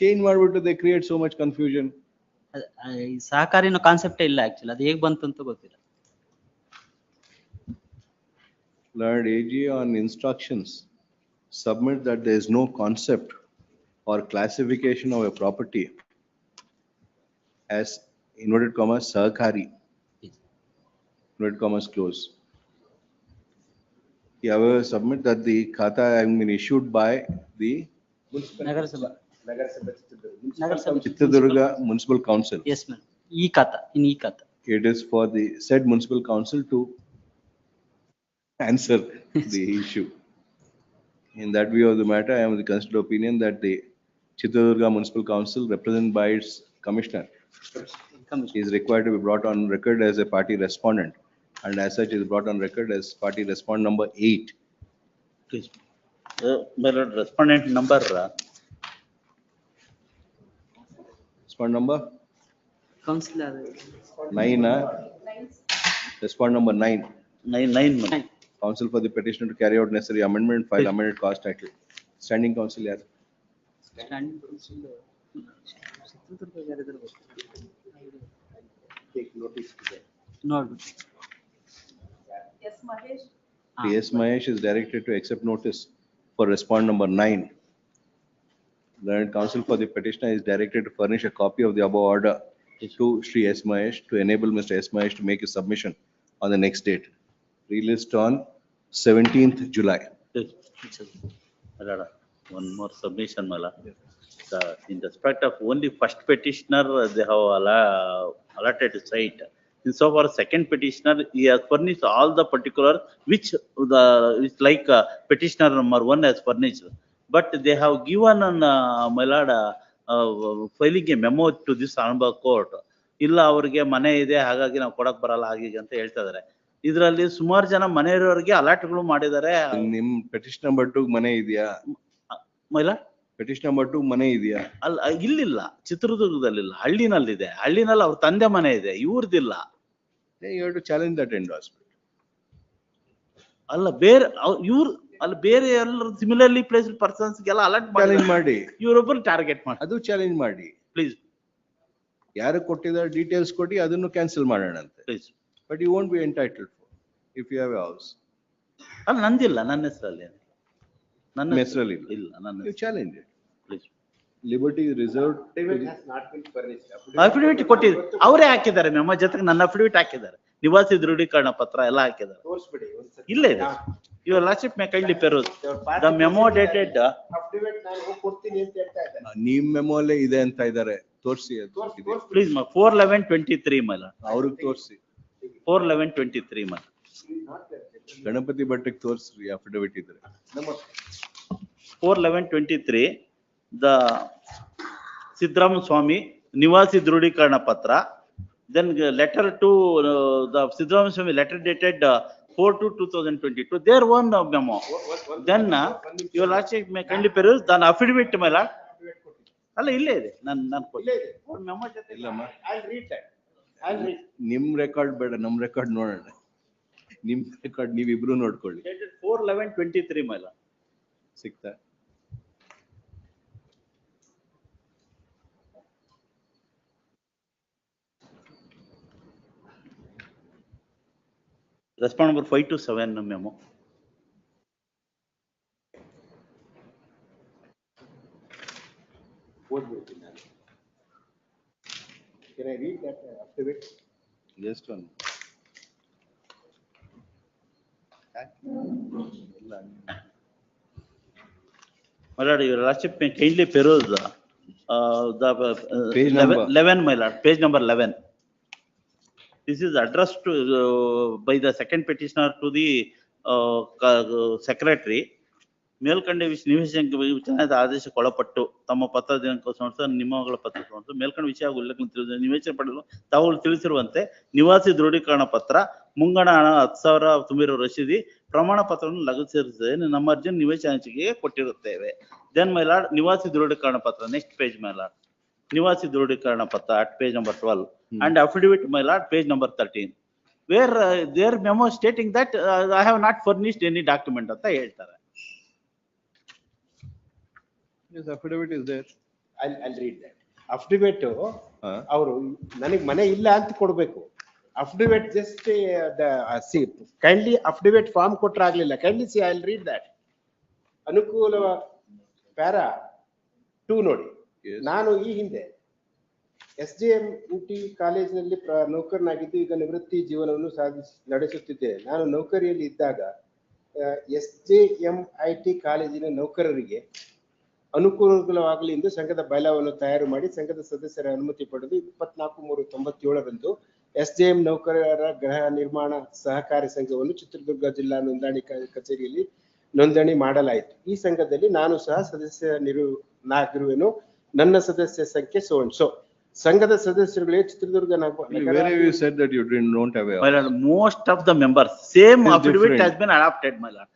ಚೇಂಜ್ ಮಾಡ್ಬಿಟ್ಟು they create so much confusion. ಈ ಸಹಕಾರಿನ ಕಾನ್ಸೆಪ್ಟೇ ಇಲ್ಲ ಆಕ್ಚುಲಿ, ಅದು ಹೇಗ್ ಬಂತು ಅಂತ ಗೊತ್ತಿಲ್ಲ. Lord AG on instructions, submit that there is no concept or classification of a property as inverted commas sahakari, inverted commas close. You have to submit that the khata having been issued by the ನಗರಸಭಾ Chitradurga Municipal Council. Yes ma'am, ಈ ಖಾತಾ, ಇನ್ ಈ ಖಾತಾ. It is for the said municipal council to answer the issue. In that view of the matter, I am of the considered opinion that the Chitradurga Municipal Council, represented by its commissioner, is required to be brought on record as a party respondent, and as such is brought on record as party respondent number 8. Please. My lord, respondent number. Respondent number councillor 9. Respondent number 9. 9. Council for the petitioner to carry out necessary amendment, file amended cost title. Standing council yaru? Take notice to that. ನೋಡ್ಬಿಟ್ಟು. Yes, Mahesh. P.S. Mahesh is directed to accept notice for respondent number 9. Learned counsel for the petitioner is directed to furnish a copy of the above order to Shri S. Mahesh to enable Mr. S. Mahesh to make his submission on the next date. Released on 17th July. My lord, one more submission, my lord. In respect of only first petitioner, they have allotted site. In so far second petitioner, he has furnished all the particular which it's like petitioner number 1 has furnished. But they have given my lord, filing a memo to this honorable court. ಇಲ್ಲ ಅವ್ರಿಗೆ ಮನೆ ಇದೆ ಹಾಗಾಗಿ ನಾವು ಕೊಡಕ್ ಬರಲ್ಲ ಹಾಗೆ ಅಂತ ಹೇಳ್ತಾ ಇದಾರೆ. ಇದರಲ್ಲಿ ಸುಮಾರು ಜನ ಮನೆ ಇರೋರಿಗೆ ಅಲರ್ಟ್ಗಳು ಮಾಡಿದ್ದಾರೆ. ನಿಮ್ petition number 2 ಮನೆ ಇದೆಯಾ? my lord, petition number 2 ಮನೆ ಇದೆಯಾ? ಅಲ್ಲ ಇಲ್ಲಿಲ್ಲ, ಚಿತ್ರದುರ್ಗದಲ್ಲಿಲ್ಲ, ಹಳ್ಳಿನಲ್ಲಿದೆ. ಹಳ್ಳಿನಲ್ಲಿ ಅವ್ರ ತಂದೆ ಮನೆ ಇದೆ, ಇವ್ರದಿಲ್ಲ. You have to challenge that endorsement. ಅಲ್ಲ ಬೇರೆ ಇವ್ರು ಅಲ್ಲಿ ಬೇರೆ ಎಲ್ಲರೂ ಸಿಮಿಲರ್ಲಿ ಪ್ಲೇಸ್ಡ್ ಪರ್ಸನ್ಸ್ ಗೆಲ್ಲ ಅಲರ್ಟ್ ಚಾಲೆಂಜ್ ಮಾಡಿ, ಇವರೊಬ್ಬರು ಟಾರ್ಗೆಟ್ ಮಾಡಿ, ಅದು ಚಾಲೆಂಜ್ ಮಾಡಿ ಪ್ಲೀಸ್. ಯಾರು ಕೊಟ್ಟಿದ್ದಾರೆ ಡೀಟೇಲ್ಸ್ ಕೊಡಿ, ಅದನ್ನು ಕ್ಯಾನ್ಸಲ್ ಮಾಡೋಣ ಅಂತ. Please. But you won't be entitled for if you have a house. ಅಲ್ಲ ನಂದಿಲ್ಲ, ನನ್ನ ಹೆಸರಲ್ಲಿ ನನ್ನ ಹೆಸರಲ್ಲಿ ಇಲ್ಲ. ನನ್ನ you challenge it. Please. Liberty is reserved. Affidavit ಕೊಟ್ಟಿದ್ರು, ಅವರೇ ಹಾಕಿದ್ದಾರೆ ಮೆಮೊ ಜೊತೆಗೆ ನನ್ನ ಅಫಿಡವಿಟ್ ಹಾಕಿದ್ದಾರೆ, ನಿವಾಸಿ ದೃಢೀಕರಣ ಪತ್ರ ಎಲ್ಲ ಹಾಕಿದ್ದಾರೆ. ಇಲ್ಲ ಇದೆ. Your lordship may kindly peruse the memo dated. ನಿಮ್ ಮೆಮೊ ಅಲ್ಲೇ ಇದೆ ಅಂತ ಇದ್ದಾರೆ, ತೋರಿಸಿ. ಪ್ಲೀಸ್ 4/11/23 ಮೈಲ ಅವ್ರಿಗೆ ತೋರಿಸಿ. 4/11/23 ಮೈಲ ಗಣಪತಿ ಭಟ್ಟಿಗೆ ತೋರಿಸ್ರಿ ಅಫಿಡವಿಟ್ ಇದ್ರೆ. 4/11/23 ದ ಸಿದ್ದರಾಮ ಸ್ವಾಮಿ ನಿವಾಸಿ ದೃಢೀಕರಣ ಪತ್ರ. Then letter to the Siddharama Swami, letter dated 4/2/2022, their own memo. Then your lordship may kindly peruse the affidavit my lord. ಅಲ್ಲ ಇಲ್ಲೇ ಇದೆ, ನಾನು ಮೆಮೊ ಜೊತೆ ಇಲ್ಲಮ್ಮ. I'll read that. ನಿಮ್ ರೆಕಾರ್ಡ್ ಬೇಡ, ನಮ್ ರೆಕಾರ್ಡ್ ನೋಡೋಣ. ನಿಮ್ ರೆಕಾರ್ಡ್ ನೀವಿಬ್ರು ನೋಡ್ಕೊಳ್ಳಿ. Dated 4/11/23 my lord. ಸಿಗ್ತಾ? Respond number 5 to 7 memo. Can I read that affidavit? Just one. My lord, your lordship may kindly peruse the Page number. 11 my lord, page number 11. This is addressed to by the second petitioner to the secretary. ಮೇಲ್ಕಂಡ ವಿಚಾರಣೆ ಆದೇಶಕ್ಕೆ ಒಳಪಟ್ಟು ತಮ್ಮ ಪತ್ರ ದಿನಾಂಕ ನಿಯಮಗಳ ಪತ್ರ ಮೇಲ್ಕಂಡ ವಿಷಯ ಉಲ್ಲೇಖ ನಿವೇಚನೆ ಪಡೆಯಲು ತಾವು ತಿಳಿಸಿರುವಂತೆ ನಿವಾಸಿ ದೃಢೀಕರಣ ಪತ್ರ, ಮುಂಗಡ ಹಣ 10,000 ತುಂಬಿರುವ ರಸೀದಿ, ಪ್ರಮಾಣ ಪತ್ರವನ್ನು ಲಗತ್ತಿಸಿರುತ್ತದೆ. ನಮ್ಮ ಅರ್ಜಿ ನಿವೇಚನೆಗೆ ಕೊಟ್ಟಿರುತ್ತೇವೆ. ದೆನ್ ಮೈ ಲಾರ್ಡ್, ನಿವಾಸಿ ದೃಢೀಕರಣ ಪತ್ರ, ನೆಕ್ಸ್ಟ್ ಪೇಜ್ ಮೈ ಲಾರ್ಡ್, ನಿವಾಸಿ ದೃಢೀಕರಣ ಪತ್ರ at page number 12 and affidavit my lord page number 13. where their memo stating that I have not furnished any document ಅಂತ ಹೇಳ್ತಾರೆ. This affidavit is there. I'll read that. Affidavit, ಅವರು ನನಗೆ ಮನೆ ಇಲ್ಲ ಅಂತ ಕೊಡ್ಬೇಕು. Affidavit just see, kindly affidavit form ಕೊಟ್ರೆ ಆಗ್ಲಿಲ್ಲ. Kindly see, I'll read that. ಅನುಕೂಲ ಪ್ಯಾರಾ 2 ನೋಡಿ. ನಾನು ಈ ಹಿಂದೆ SJMT ಕಾಲೇಜಿನಲ್ಲಿ ನೌಕರನಾಗಿದ್ದು ಈಗ ನಿವೃತ್ತಿ ಜೀವನವನ್ನು ನಡೆಸುತ್ತಿದ್ದೆ. ನಾನು ನೌಕರಿಯಲ್ಲಿ ಇದ್ದಾಗ SJMIT ಕಾಲೇಜಿನ ನೌಕರರಿಗೆ ಅನುಕೂಲವಾಗಲಿ ಎಂದು ಸಂಘದ ಬೈಲಾವನ್ನು ತಯಾರು ಮಾಡಿ ಸಂಘದ ಸದಸ್ಯರ ಅನುಮತಿ ಪಡೆದು 24/3/97ರಂದು SJM ನೌಕರರ ಗೃಹ ನಿರ್ಮಾಣ ಸಹಕಾರಿ ಸಂಘವನ್ನು ಚಿತ್ರದುರ್ಗ ಜಿಲ್ಲಾ ನೋಂದಣಿ ಕಚೇರಿಯಲ್ಲಿ ನೋಂದಣಿ ಮಾಡಲಾಯಿತು. ಈ ಸಂಘದಲ್ಲಿ ನಾನು ಸಹ ಸದಸ್ಯನಾಗಿರುವೆನು. ನನ್ನ ಸದಸ್ಯ ಸಂಖ್ಯೆ so ಸಂಘದ ಸದಸ್ಯರುಗಳೇ Chitradurga Where you said that you don't have a. My lord, most of the members, same affidavit has been adopted, my lord.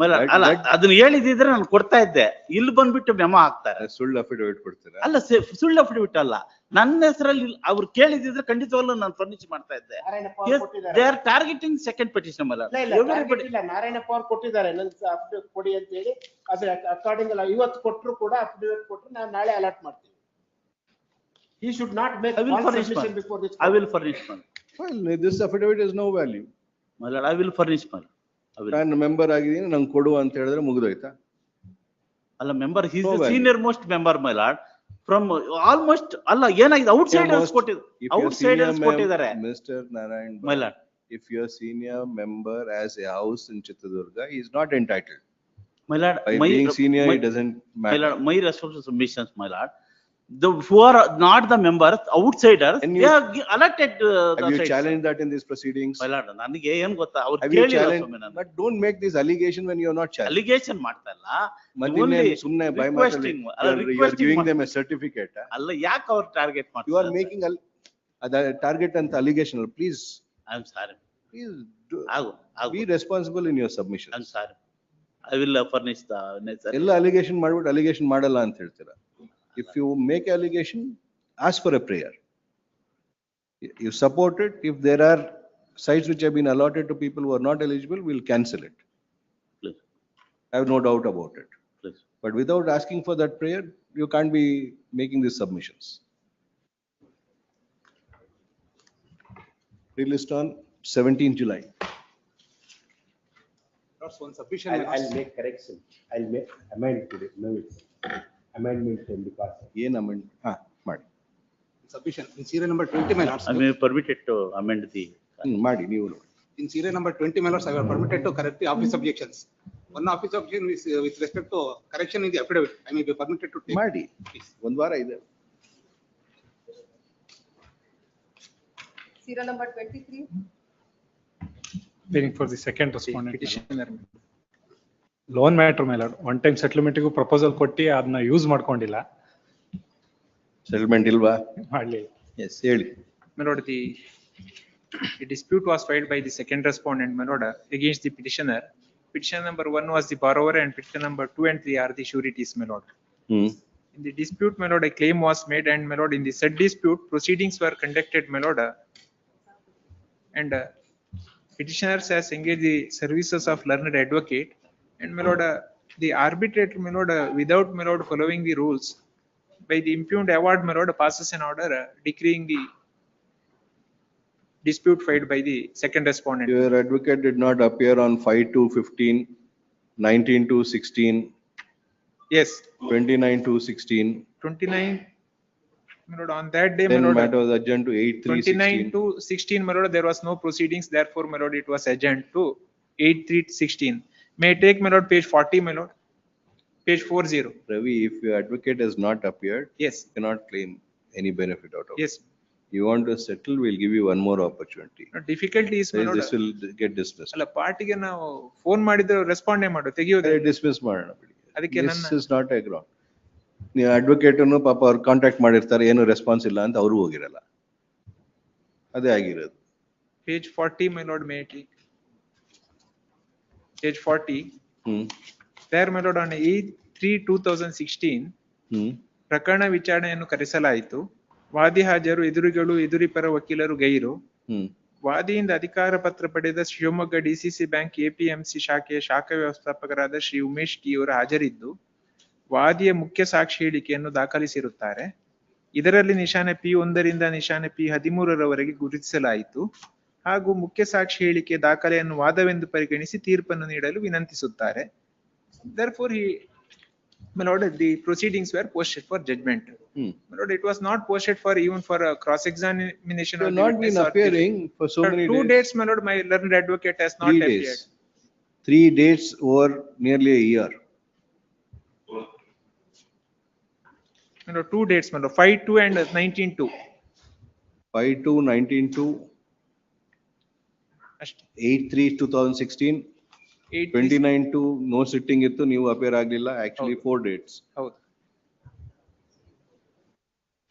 My lord, ಅಲ್ಲ ಅದನ್ನ ಹೇಳಿದಿದ್ರೆ ನಾನು ಕೊಡ್ತಾ ಇದ್ದೆ. ಇಲ್ಲಿ ಬಂದ್ಬಿಟ್ಟು ಮೆಮೊ ಹಾಕ್ತಾರೆ. ಸುಳ್ಳು ಅಫಿಡವಿಟ್ ಕೊಡ್ತಾರೆ. ಅಲ್ಲ ಸುಳ್ಳು ಅಫಿಡವಿಟ್ ಅಲ್ಲ, ನನ್ನ ಹೆಸರಲ್ಲಿ ಅವ್ರು ಕೇಳಿದಿದ್ರೆ ಖಂಡಿತವಾಗ್ಲೂ ನಾನು ಫರ್ನಿಶ್ ಮಾಡ್ತಾ ಇದ್ದೆ. They are targeting second petition, my lord. Narayana power ಕೊಟ್ಟಿದ್ದಾರೆ ನನ್ನ ಅಫಿಡವಿಟ್ ಕೊಡಿ ಅಂತ ಹೇಳಿ. ಅದ್ರ ಅಕಾರ್ಡಿಂಗ್ ಅಲ್ಲ, ಇವತ್ತು ಕೊಟ್ಟರು ಕೂಡ ಅಫಿಡವಿಟ್ ಕೊಟ್ಟರು ನಾನು ನಾಳೆ ಅಲಾಟ್ ಮಾಡ್ತೀನಿ. He should not make false submission before this. I will furnish one. Well, this affidavit is no value. My lord, I will furnish one. ನಾನು ಮೆಂಬರ್ ಆಗಿದ್ದೀನಿ, ನಂಗೆ ಕೊಡು ಅಂತ ಹೇಳಿದ್ರೆ ಮುಗಿದೋಯ್ತಾ? ಅಲ್ಲ member, he is the senior most member, my lord. From almost ಅಲ್ಲ ಏನಾಗಿದೆ outsiders ಕೊಟ್ಟಿದ್ದಾರೆ. Mr. Narayan, my lord, if your senior member has a house in Chitradurga, he is not entitled. My lord, by being senior, it doesn't matter. My lord, my responsible submissions, my lord. The who are not the members, outsiders, they are elected. Have you challenged that in these proceedings? My lord, ನನಗೆ ಏನು ಗೊತ್ತಾ, ಅವರು ಕೇಳಿಲ್ಲ. But don't make this allegation when you are not challenged. Allegation ಮಾಡ್ತಾ ಇಲ್ಲ. ಮತ್ತಿನ್ನೇ ಸುಮ್ಮನೆ by ಮಾತಾಡಿ. You are giving them a certificate. ಅಲ್ಲ ಯಾಕೆ ಅವರು ಟಾರ್ಗೆಟ್ ಮಾಡ್ತಾರೆ? You are making target ಅಂತ allegation. Please. I am sorry. Please be responsible in your submission. I am sorry. I will furnish the necessary. ಎಲ್ಲ allegation ಮಾಡ್ಬಿಟ್ಟು allegation ಮಾಡಲ್ಲ ಅಂತ ಹೇಳ್ತೀರಾ. If you make allegation, ask for a prayer. You support it. If there are sites which have been allotted to people who are not eligible, we'll cancel it. Please. I have no doubt about it. Please. But without asking for that prayer, you can't be making these submissions. Released on 17th July. That's one submission. I'll make correction. I'll make amend today. No, it's amendment in the past. Yen amend? Madi. Submission in serial number 20, my lords. I am permitted to amend the. Madi, ನೀವು ನೋಡಿ. In serial number 20, my lords, I am permitted to correct the office objections. One office objection is with respect to correction in the affidavit. I may be permitted to take. Madi. ಒಂದು ವಾರ ಇದೆ. Serial number 23. Waiting for the second respondent. Petitioner. Loan matter ಮೇಲೆ one time ಸೆಟಲ್ಮೆಂಟ್ಗೂ proposal ಕೊಟ್ಟು ಅದನ್ನ use ಮಾಡ್ಕೊಂಡಿಲ್ಲ. Settlement ಇಲ್ವಾ? ಮಾಡ್ಲಿ. S ಹೇಳಿ. My lord, the dispute was filed by the second respondent, my lord, against the petitioner. Petition number 1 was the borrower and petition number 2 and 3 are the sureties, my lord. In the dispute, my lord, a claim was made and my lord, in the said dispute, proceedings were conducted, my lord, and petitioners has engaged the services of learned advocate. And my lord, the arbitrator, my lord, without my lord following the rules, by the impugned award, my lord, passes an order decreeing the dispute filed by the second respondent. Your advocate did not appear on 5/2/15, 19/2/16. Yes. 29/2/16. 29, my lord, on that day, my Then lord, matter was adjourned to 8/3/16. 29/2/16, my lord, there was no proceedings, therefore, my lord, it was adjourned to 8/3/16. May I take, my lord, page 40, my lord? Page 40. Ravi, if your advocate has not appeared, yes, you cannot claim any benefit out of it. Yes. You want to settle, we'll give you one more opportunity. No, difficulty is, my lord. This will get dismissed. ಅಲ್ಲ ಪಾರ್ಟಿಗೆ ನಾವು phone ಮಾಡಿದ್ರೆ respond ಮಾಡು ತೆಗಿಯೋದು. Dismiss ಮಾಡೋಣ ಬಿಡಿ. ಅದಕ್ಕೆ This is not a ground. ನೀವು ಅಡ್ವೊಕೇಟ್ ಅನ್ನು ಪಾಪ ಅವ್ರು ಕಾಂಟ್ಯಾಕ್ಟ್ ಮಾಡಿರ್ತಾರೆ, ಏನು ರೆಸ್ಪಾನ್ಸ್ ಇಲ್ಲ ಅಂತ ಅವರು ಹೋಗಿರಲ್ಲ. ಅದೇ ಆಗಿರೋದು. Page 40, my lord, may I take? Page 40. There, my lord, on 8/3/2016, ಪ್ರಕರಣ ವಿಚಾರಣೆಯನ್ನು ಕರೆಸಲಾಯಿತು. ವಾದಿ ಹಾಜರು, ಎದುರುಗಳು, ಎದುರಿಪರ ವಕೀಲರು ಗೈರು. ವಾದಿಯಿಂದ ಅಧಿಕಾರ ಪತ್ರ ಪಡೆದ ಶಿವಮೊಗ್ಗ ಡಿಸಿಸಿ ಬ್ಯಾಂಕ್ ಎಪಿಎಂಸಿ ಶಾಖೆಯ ಶಾಖಾ ವ್ಯವಸ್ಥಾಪಕರಾದ ಶ್ರೀ ಉಮೇಶ್ ಟಿ ಅವರು ಹಾಜರಿದ್ದು ವಾದಿಯ ಮುಖ್ಯ ಸಾಕ್ಷಿ ಹೇಳಿಕೆಯನ್ನು ದಾಖಲಿಸಿರುತ್ತಾರೆ. ಇದರಲ್ಲಿ ನಿಶಾನೆ P1 ರಿಂದ ನಿಶಾನೆ P13ರವರೆಗೆ ಗುರುತಿಸಲಾಯಿತು ಹಾಗೂ ಮುಖ್ಯ ಸಾಕ್ಷಿ ಹೇಳಿಕೆ ದಾಖಲೆಯನ್ನು ವಾದವೆಂದು ಪರಿಗಣಿಸಿ ತೀರ್ಪನ್ನು ನೀಡಲು ವಿನಂತಿಸುತ್ತಾರೆ. Therefore, my lord, the proceedings were posted for judgment. My lord, it was not posted for even for a cross-examination. You of have the not witness been or appearing for so Sir, many 2 days. dates, my lord, my learned advocate has not 3 appeared. days. 3 dates over nearly a year. My lord, 2 dates, my lord, 5/2 and 19/2. 5/2, 19/2, ಅಷ್ಟೇ. 8/3/2016, 8 29/2 no sitting ಇತ್ತು, ನೀವು appear ಆಗ್ಲಿಲ್ಲ. Actually 4 dates. ಹೌದು.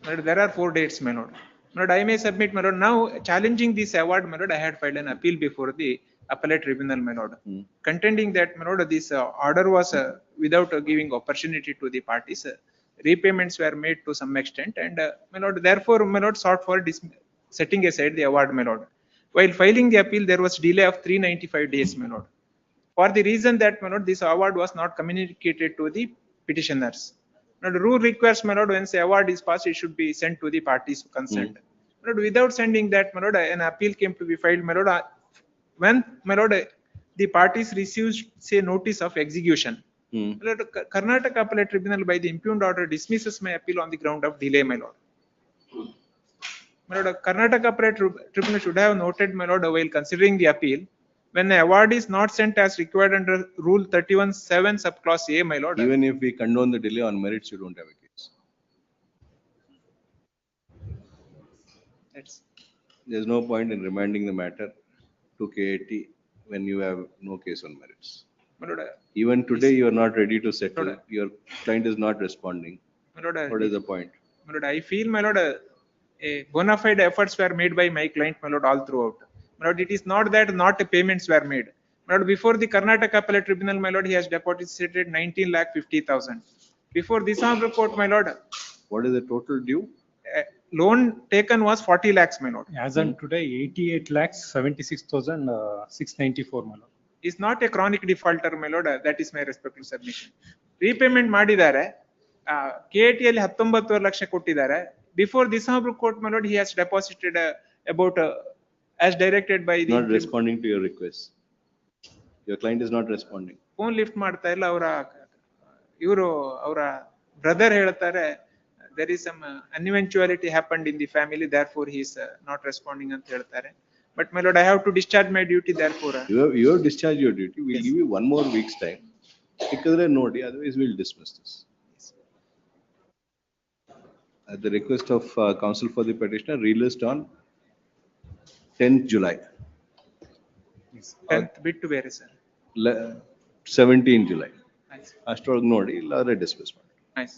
My lord, there are 4 dates, my lord. My lord, I may submit, my lord, now challenging this award, my lord, I had filed an appeal before the appellate tribunal, my lord. Contending that, my lord, this order was without giving opportunity to the parties. Repayments were made to some extent and, my lord, therefore, my lord, sought for setting aside the award, my lord. While filing the appeal, there was delay of 395 days, my lord. For the reason that, my lord, this award was not communicated to the petitioners. Now, the rule requires, my lord, once the award is passed, it should be sent to the parties concerned. My lord, without sending that, my lord, an appeal came to be filed, my lord. When, my lord, the parties received, say, notice of execution. My lord, Karnataka appellate tribunal by the impugned order dismisses my appeal on the ground of delay, my lord. My lord, Karnataka appellate tribunal should have noted, my lord, while considering the appeal, when the award is not sent as required under Rule 31(7) subclause A, my lord. Even if we condone the delay on merits, you don't have a case. There's no point in remanding the matter to KAT when you have no case on merits. My lord, Even today, you are not ready to settle. Your client is not responding. my lord, What is the point? my lord, I feel, my lord, a bona fide efforts were made by my client, my lord, all throughout. My lord, it is not that not payments were made. My lord, before the Karnataka appellate tribunal, my lord, he has deposited 19,50,000. Before this honorable court, my lord, What is the total due? loan taken was 40 lakhs, my lord. As on today, 88,76,694, my lord. Is not a chronic defaulter, my lord. That is my respectful submission. Repayment ಮಾಡಿದ್ದಾರೆ. KAT ಅಲ್ಲಿ 19 ಲಕ್ಷ ಕೊಟ್ಟಿದ್ದಾರೆ. Before this honorable court, my lord, he has deposited about as directed by the. Not responding to your request. Your client is not responding. Phone lift ಮಾಡ್ತಾ ಇಲ್ಲ. ಅವರ brother ಹೇಳ್ತಾರೆ there is some uneventuality happened in the family, therefore he is not responding ಅಂತ ಹೇಳ್ತಾರೆ. But my lord, I have to discharge my duty, therefore. You have discharged your duty. We'll give you 1 more week's time. Because nodi, otherwise we'll dismiss this. At the request of counsel for the petitioner, released on 10th July. 10th ಬಿಟ್ಟು ಬೇರೆ sir. 17th July. Nice. ಅಷ್ಟೊಳಗೆ ನೋಡಿ ಇಲ್ಲಾದ್ರೆ dismiss ಮಾಡಿ. Nice.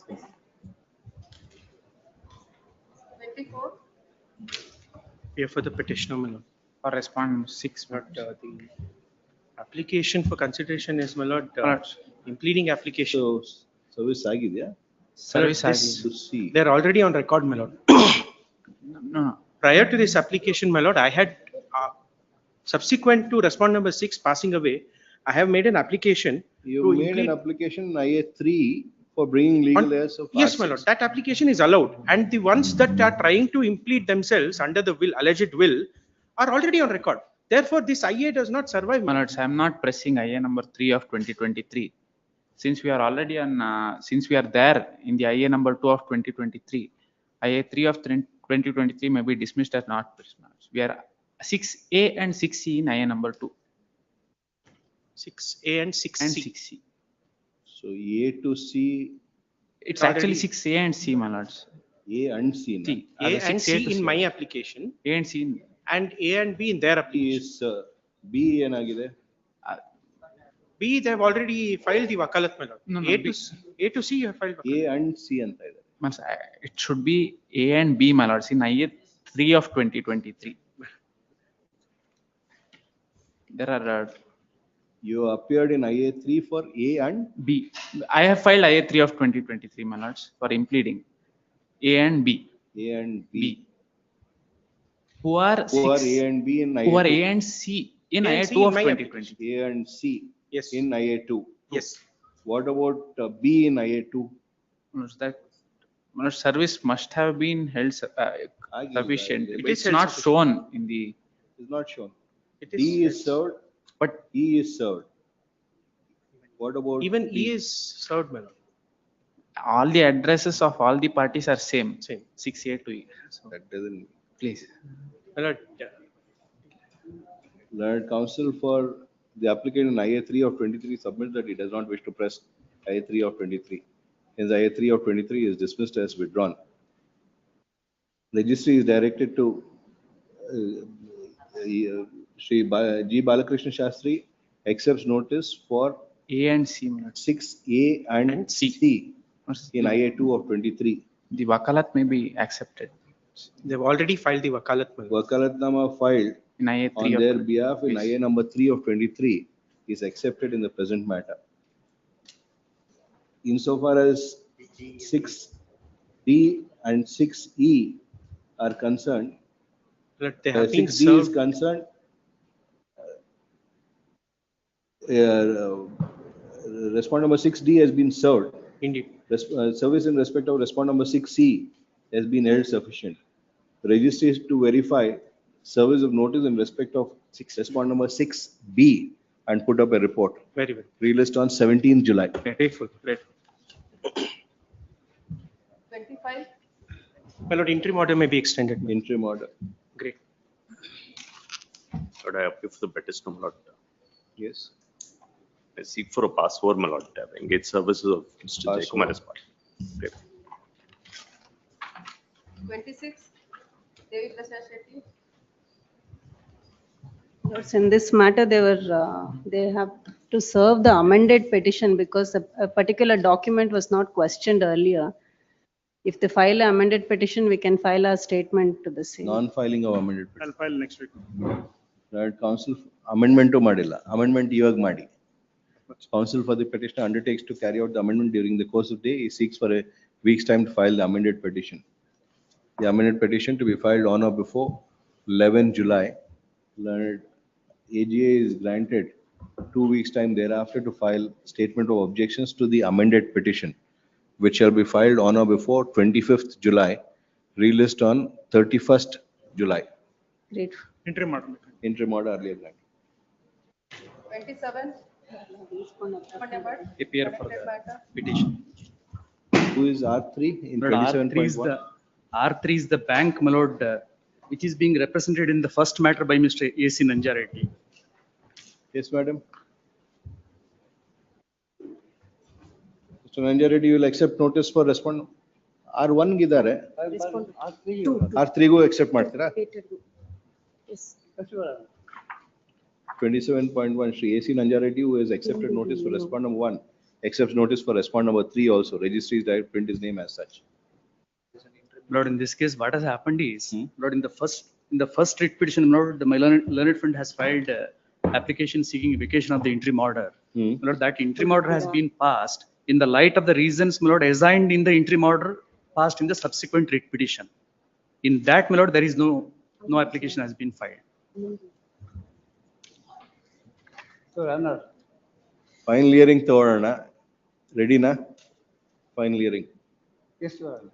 24. Yeah, for the petitioner, my lord. Or respond 6. But the application for consideration is, my lord, impleading application. So service ಆಗಿದೆಯಾ? Service ಆಗಿದೆ. To see. They're already on record, my lord. No. Prior to this application, my lord, I had, subsequent to respond number 6 passing away, I have made an application. You to made an implead- application in IA3 for bringing legal heirs of. Yes, my lord, that application is allowed. And the ones that are trying to implead themselves under the will, alleged will, are already on record. Therefore, this IA does not survive. My lords, I am not pressing IA number 3 of 2023. Since we are already on, since we are there in the IA number 2 of 2023, IA 3 of 2023 may be dismissed as not prisoners. We are 6A and 6C in IA number 2. 6A and 6C. And 6C. So A to C. It's actually 6A and C, my lords. A and C. C. A and 6A C to in C. my application A and C in. and A and B in their application. Is B ಏನಾಗಿದೆ? B, they have already filed the wakalat, my lord. No, A B. to C, you have filed A wakalat. and C ಅಂತ ಇದೆ. It should be A and B, my lords, in IA 3 of 2023. There are You appeared in IA3 for A and B. I have filed IA 3 of 2023, my lords, for impleading A and B. A and B. B. Who are Who are six, A and B in who are IA2? A and C in A and IA C two in of my 2020. A and C Yes. in IA2. Yes. What about B in IA2? That service must have been held sufficient. It It's held not sufficient. shown in the, Is not shown. It D is served, but E is served. What about Even B? E is served, my lord. all the addresses of all the parties are same. Same. 6A to E. So, That doesn't. please. My lord, Learned counsel for the applicant in IA3 of 23 submits that he does not wish to press IA3 of 23. Hence IA3 of 23 is dismissed as withdrawn. Registry is directed to Shri G. Balakrishna Shastri accepts notice for A and C. 6A and C in IA2 of 23. The wakalat may be accepted. they've already filed the wakalat, my lord. Wakalatnama filed In IA on 3 of their 20. behalf in IA number 3 of 23 is accepted in the present matter. Insofar as 6D and 6E are concerned, Lord, they have been 6D is served. concerned, respond number 6D has been served. Indeed. Service in respect of respond number 6C has been held sufficient. Registry is to verify service of notice in respect of respond number 6B and put up a report. Very well. Relist on 17th July. Grateful, grateful. 25. My lord, interim order may be extended. Interim order. Great. But I appeal for the petition, my lord. Yes. I seek for a password, my lord. Engage services of Mr. Password. Jaykumar as part. Great. 26. Devi Prasad Shetty. Lords, in this matter, they have to serve the amended petition because a particular document was not questioned earlier. If they file an amended petition, we can file our statement to the same. Non-filing of amended I'll file next week. petition. Council amendment to Madilla. Amendment Yog Madi. Council for the petitioner undertakes to carry out the amendment during the course of the day. He seeks for a week's time to file the amended petition. The amended petition to be filed on or before 11 July. Learned AGA is granted 2 weeks time thereafter to file statement of objections to the amended petition, which shall be filed on or before 25th July, relist on 31st July. Great. Interim order. Interim order earlier granted. 27. Appear for Connected the matter. petition. Who is R3 in Lord, R3 is 27.1? the, R3 is the bank, my lord, which is being represented in the first matter by Mr. A.C. Nanjareddy. Yes, madam. Mr. Nanjareddy, you will accept notice for respond. R1 gidare. R3 go accept ಮಾಡ್ತೀರಾ? Yes. 27.1 Shri A.C. Nanjareddy, who has accepted notice for respond number 1, accepts notice for respond number 3 also. Registry is direct print his name as such. Lord, in this case, what has happened is, Lord, in the first writ petition, Lord, my learned friend has filed application seeking vacation of the interim order. Lord, that interim order has been passed in the light of the reasons, my lord, assigned in the interim order, passed in the subsequent writ petition. In that, my lord, there is no application has been filed. Final hearing ತಗೊಳ್ಳೋಣ. Ready na? Final hearing. Yes, Your Honor.